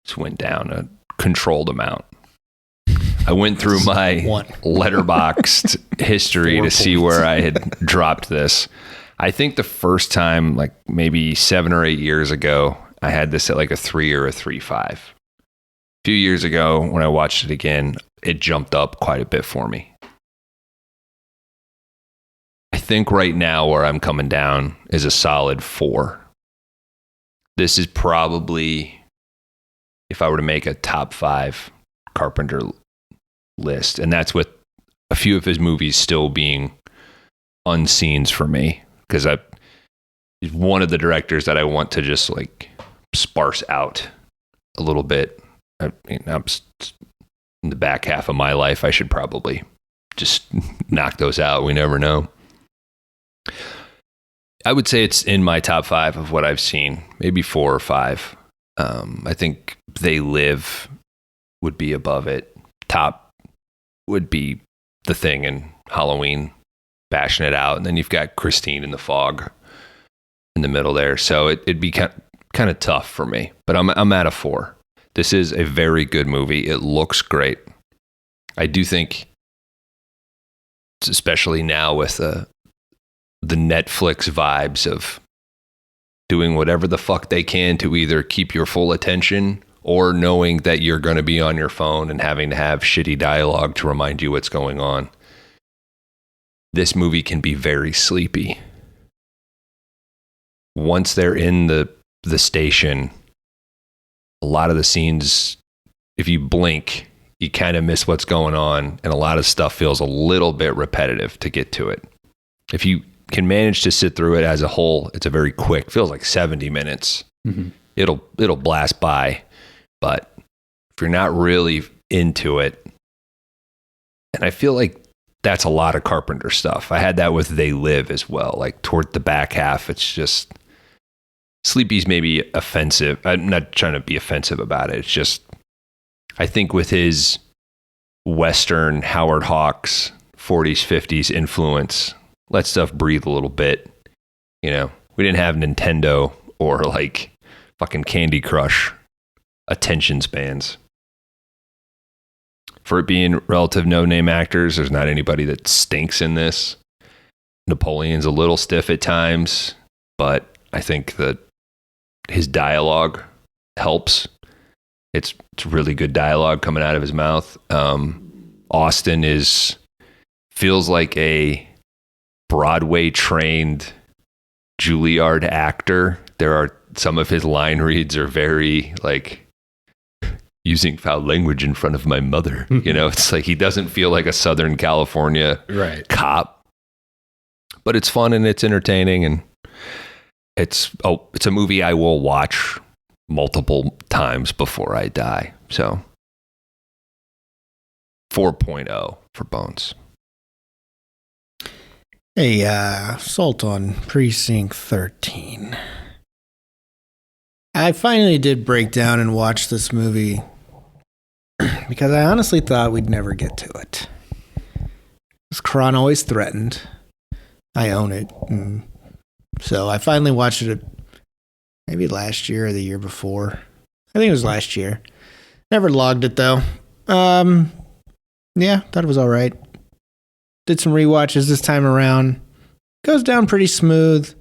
It went down a controlled amount. I went through my letterboxed history to see where I had dropped this. I think the first time, maybe 7 or 8 years ago, I had this at a 3 or a 3.5. few years ago when I watched it again, it jumped up quite a bit for me. I think right now where I'm coming down is a solid 4. This is probably, if I were to make a top 5 Carpenter list, and that's with a few of his movies still being unseens for me, because he's one of the directors that I want to just like sparse out a little bit. I mean, I'm in the back half of my life, I should probably just knock those out. We never know. I would say it's in my top 5 of what I've seen, maybe 4 or 5. I think They Live would be above it. Top would be The Thing and Halloween, bashing it out. And then you've got Christine in the Fog in the middle there. So it'd be kind of tough for me, but I'm at a 4. This is a very good movie. It looks great. I do think, especially now with the Netflix vibes of doing whatever the fuck they can to either keep your full attention or knowing that you're going to be on your phone and having to have shitty dialogue to remind you what's going on. This movie can be very sleepy. Once they're in the station, a lot of the scenes, if you blink, you kind of miss what's going on, and a lot of stuff feels a little bit repetitive to get to it. If you can manage to sit through it as a whole, it's a very quick, feels like 70 minutes. Mm-hmm. It'll blast by, but if you're not really into it, and I feel like that's a lot of Carpenter stuff. I had that with They Live as well. Like toward the back half, it's just sleepy's maybe offensive. I'm not trying to be offensive about it. It's just, I think with his Western Howard Hawks 40s, 50s influence, let stuff breathe a little bit. You know, we didn't have Nintendo or like fucking Candy Crush attention spans. For it being relative no-name actors, there's not anybody that stinks in this. Napoleon's a little stiff at times, but I think that his dialogue helps. It's really good dialogue coming out of his mouth. Austin feels like a Broadway-trained Juilliard actor. There are some of his line reads are very like using foul language in front of my mother. You know, it's like he doesn't feel like a Southern California cop, but it's fun and it's entertaining, and it's a movie I will watch multiple times before I die. So 4.0 for Bones. Hey, Salt on Precinct 13. I finally did break down and watch this movie because I honestly thought we'd never get to it. Because Kron always threatened. I own it. And so I finally watched it maybe last year or the year before. I think it was last year. Never logged it though. Yeah, thought it was all right. Did some rewatches this time around. Goes down pretty smooth.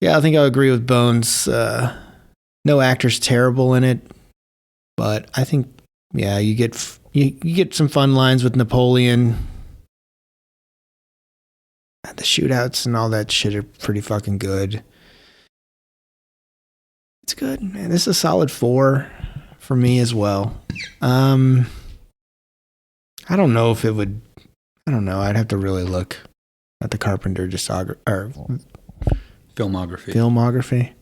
Yeah, I think I agree with Bones. No actor's terrible in it, but I think you get some fun lines with Napoleon. The shootouts and all that shit are pretty fucking good. It's good, man. This is a solid 4 for me as well. I don't know if it would. I don't know. I'd have to really look at the Carpenter filmography.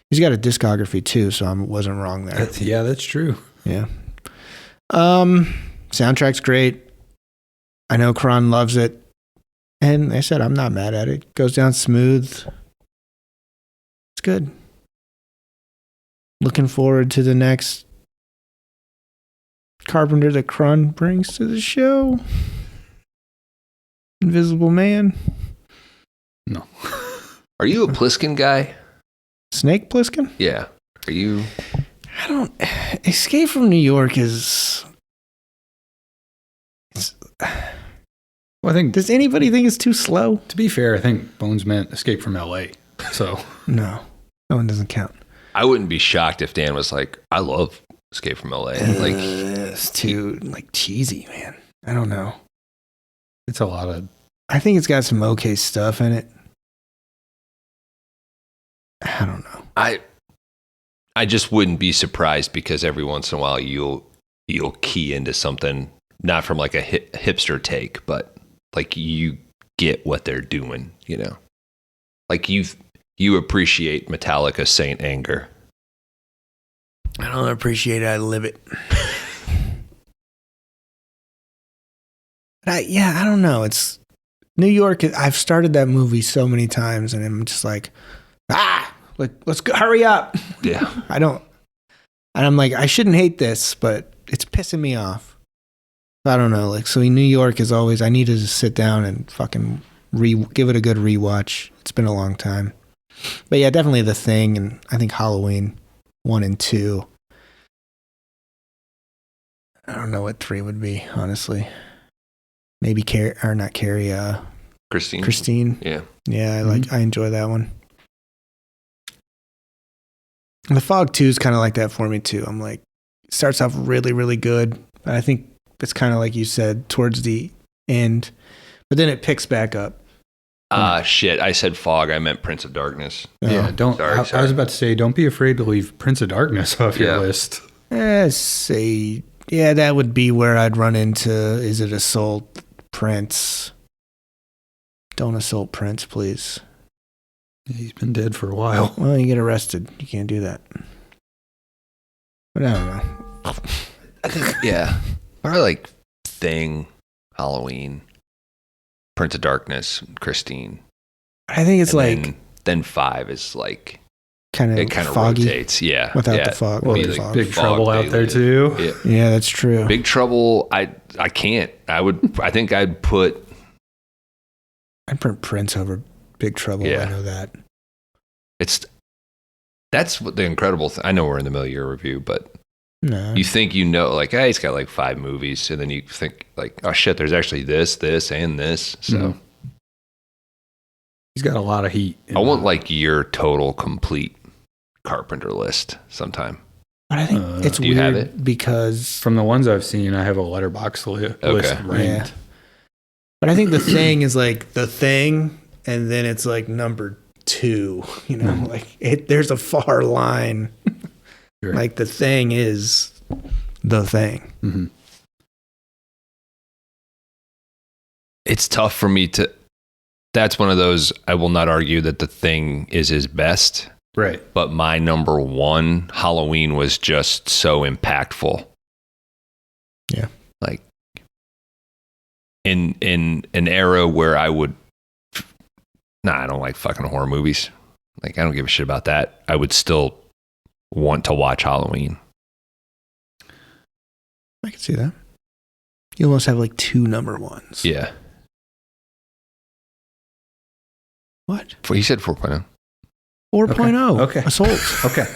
He's got a discography too, so I wasn't wrong there. That's true. Yeah. Soundtrack's great. I know Kron loves it. And I said, I'm not mad at it. Goes down smooth. It's good. Looking forward to the next Carpenter that Kron brings to the show. Invisible Man. No. Are you a Pliskin guy? Snake Plissken? Yeah. Are you? I don't. Escape from New York is. Well, I think. Does anybody think it's too slow? To be fair, I think Bones meant Escape from L.A. So. No, that one doesn't count. I wouldn't be shocked if Dan was like, I love Escape from LA. It's too like cheesy, man. I don't know. It's a lot of. I think it's got some okay stuff in it. I don't know. I just wouldn't be surprised because every once in a while you'll key into something, not from like a hipster take, but like you get what they're doing, you know? Like you appreciate Metallica's Saint Anger. I don't appreciate it. I live it. But I don't know. It's New York. I've started that movie so many times and I'm just like, let's go, hurry up. Yeah. And I'm like, I shouldn't hate this, but it's pissing me off. I don't know. Like, so New York is always, I need to just sit down and fucking give it a good rewatch. It's been a long time. But yeah, definitely The Thing, and I think Halloween 1 and 2. I don't know what 3 would be, honestly. Maybe Christine. Yeah. Yeah, I enjoy that one. The Fog 2 is kind of like that for me too. I'm like, it starts off really, really good, but I think it's kind of like you said towards the end, but then it picks back up. Shit. I said Fog. I meant Prince of Darkness. Yeah, don't. Sorry. I was about to say, don't be afraid to leave Prince of Darkness off your list. That would be where I'd run into. Is it assault Prince? Don't assault Prince, please. Yeah, he's been dead for a while. Well, you get arrested. You can't do that. But I don't know. I think, yeah. Probably like Thing, Halloween, Prince of Darkness, Christine. I think it's and like then 5 is like kind of foggy, rotates. Yeah, without the fog. Well, With there's the fog. Big Trouble out there too. Yeah, that's true. Big Trouble. I can't. I think I'd put Prince over Big Trouble. Yeah. I know that. That's what the incredible thing. I know we're in the middle of your review, but No. you think like, hey, he's got like 5 movies, and then you think like, oh shit, there's actually this, and this. So He's got a lot of heat. I want like your total complete Carpenter list sometime. But I think it's do you weird have it? because From the ones I've seen, I have a letterbox list ranked. Yeah. But I think The Thing is like The Thing, and then it's like number 2. You know, like there's a far line. Right. Like The Thing is The Thing. Mm-hmm. It's tough for me to. That's one of those. I will not argue that The Thing is his best. Right. But my number 1, Halloween, was just so impactful. Yeah. Like in an era where I would. I don't like fucking horror movies. Like, I don't give a shit about that. I would still want to watch Halloween. I can see that. You almost have like 2 number 1s. Yeah. What? He said 4.0. 4.0. Okay. Assault. Okay.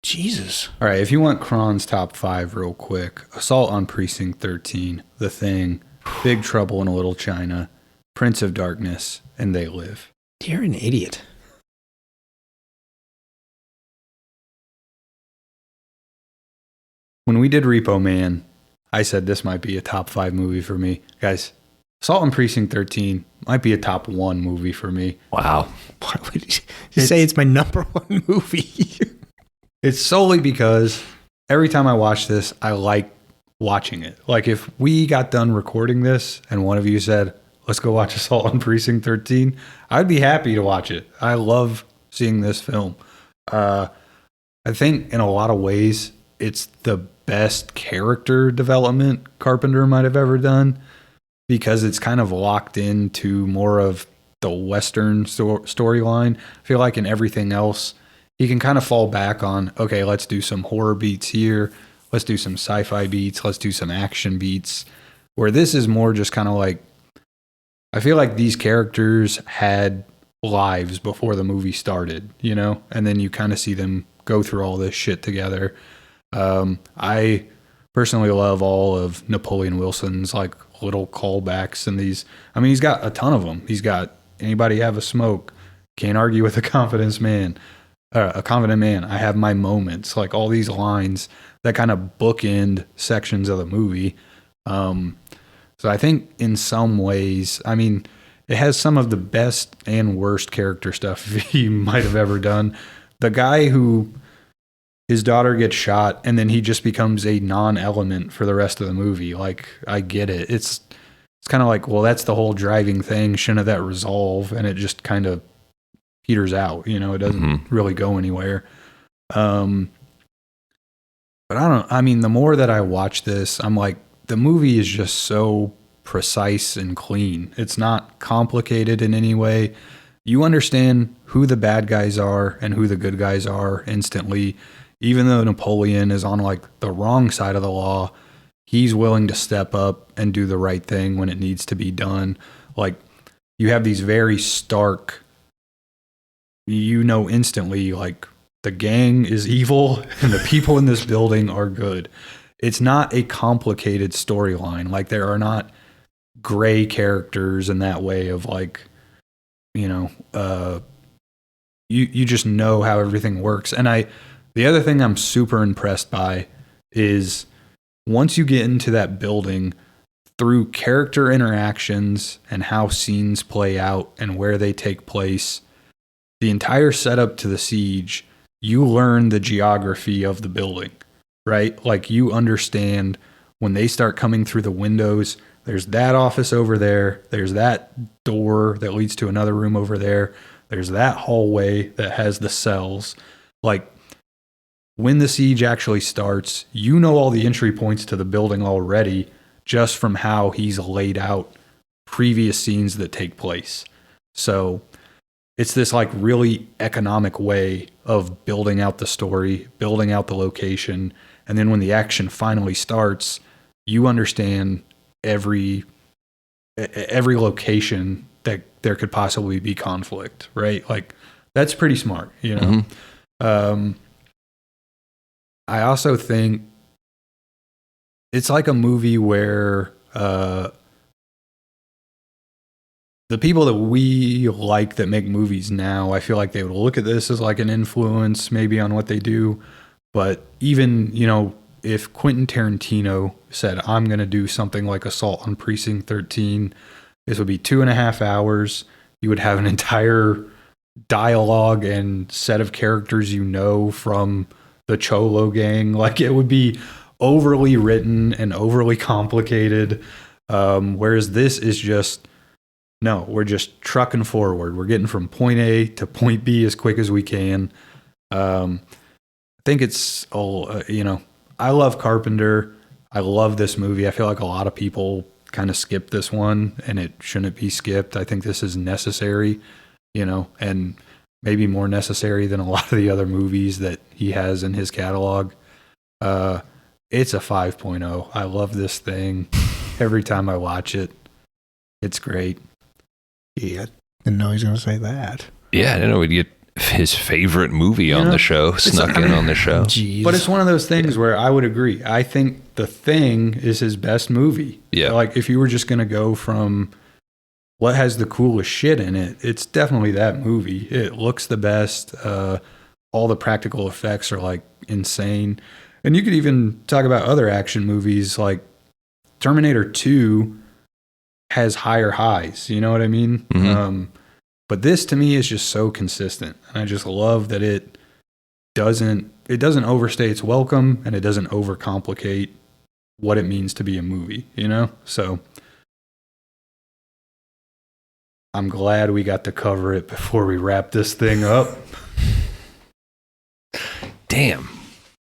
Jesus. All right. If you want Cron's top 5 real quick, Assault on Precinct 13, The Thing, Big Trouble in Little China, Prince of Darkness, and They Live. You're an idiot. When we did Repo Man, I said this might be a top 5 movie for me. Guys, Assault on Precinct 13 might be a top 1 movie for me. Wow. Why would you say it's my number 1 movie? It's solely because every time I watch this, I like watching it. Like if we got done recording this and one of you said, let's go watch Assault on Precinct 13, I'd be happy to watch it. I love seeing this film. I think in a lot of ways, it's the best character development Carpenter might have ever done because it's kind of locked into more of the Western storyline. I feel like in everything else, he can kind of fall back on, okay, let's do some horror beats here. Let's do some sci-fi beats. Let's do some action beats. Where this is more just kind of like, I feel like these characters had lives before the movie started, you know? And then you kind of see them go through all this shit together. I personally love all of Napoleon Wilson's like little callbacks and these. I mean, he's got a ton of them. He's got Anybody Have a Smoke, Can't Argue with a Confidence Man, a confident man. I have my moments, like all these lines that kind of bookend sections of the movie. So I think in some ways, I mean, it has some of the best and worst character stuff he might have ever done. The guy who his daughter gets shot and then he just becomes a non-element for the rest of the movie. Like, I get it. It's kind of like, well, that's the whole driving thing. Shouldn't that resolve? And it just kind of peters out. You know, it doesn't really go anywhere. But I mean, the more that I watch this, I'm like, the movie is just so precise and clean. It's not complicated in any way. You understand who the bad guys are and who the good guys are instantly. Even though Napoleon is on like the wrong side of the law, he's willing to step up and do the right thing when it needs to be done. Like, you have these very stark, you know, instantly, like, the gang is evil and the people in this building are good. It's not a complicated storyline. Like, there are not gray characters in that way of like, you know, you just know how everything works. And the other thing I'm super impressed by is once you get into that building, through character interactions and how scenes play out and where they take place, the entire setup to the siege, you learn the geography of the building, right? Like, you understand when they start coming through the windows, there's that office over there, there's that door that leads to another room over there, there's that hallway that has the cells. Like, when the siege actually starts, you know all the entry points to the building already just from how he's laid out previous scenes that take place. So it's this like really economic way of building out the story, building out the location, and then when the action finally starts, you understand every location that there could possibly be conflict, right? Like, that's pretty smart, you know? I also think it's like a movie where the people that we like that make movies now, I feel like they would look at this as like an influence maybe on what they do. But even, you know, if Quentin Tarantino said, I'm going to do something like Assault on Precinct 13, this would be 2.5 hours. You would have an entire dialogue and set of characters, you know, from the Cholo gang. Like, it would be overly written and overly complicated. Whereas this is just, no, we're just trucking forward. We're getting from point A to point B as quick as we can. I think it's all, you know, I love Carpenter. I love this movie. I feel like a lot of people kind of skip this one, and it shouldn't be skipped. I think this is necessary, you know, and maybe more necessary than a lot of the other movies that he has in his catalog. It's a 5.0. I love this thing. Every time I watch it, it's great. Yeah, didn't know he was going to say that. Yeah, I didn't know we'd get his favorite movie on the show, snuck in on the show. Geez. But it's one of those things where I would agree. I think The Thing is his best movie. Yeah. Like, if you were just going to go from what has the coolest shit in it, it's definitely that movie. It looks the best. All the practical effects are like insane. And you could even talk about other action movies, like Terminator 2 has higher highs. You know what I mean? But this to me is just so consistent. And I just love that it doesn't overstay its welcome, and it doesn't overcomplicate what it means to be a movie, you know? So I'm glad we got to cover it before we wrap this thing up. Damn.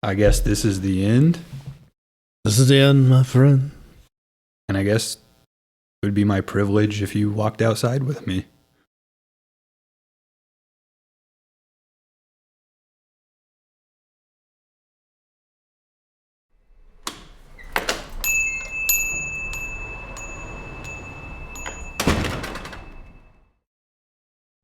I guess this is the end. This is the end, my friend. And I guess it would be my privilege if you walked outside with me.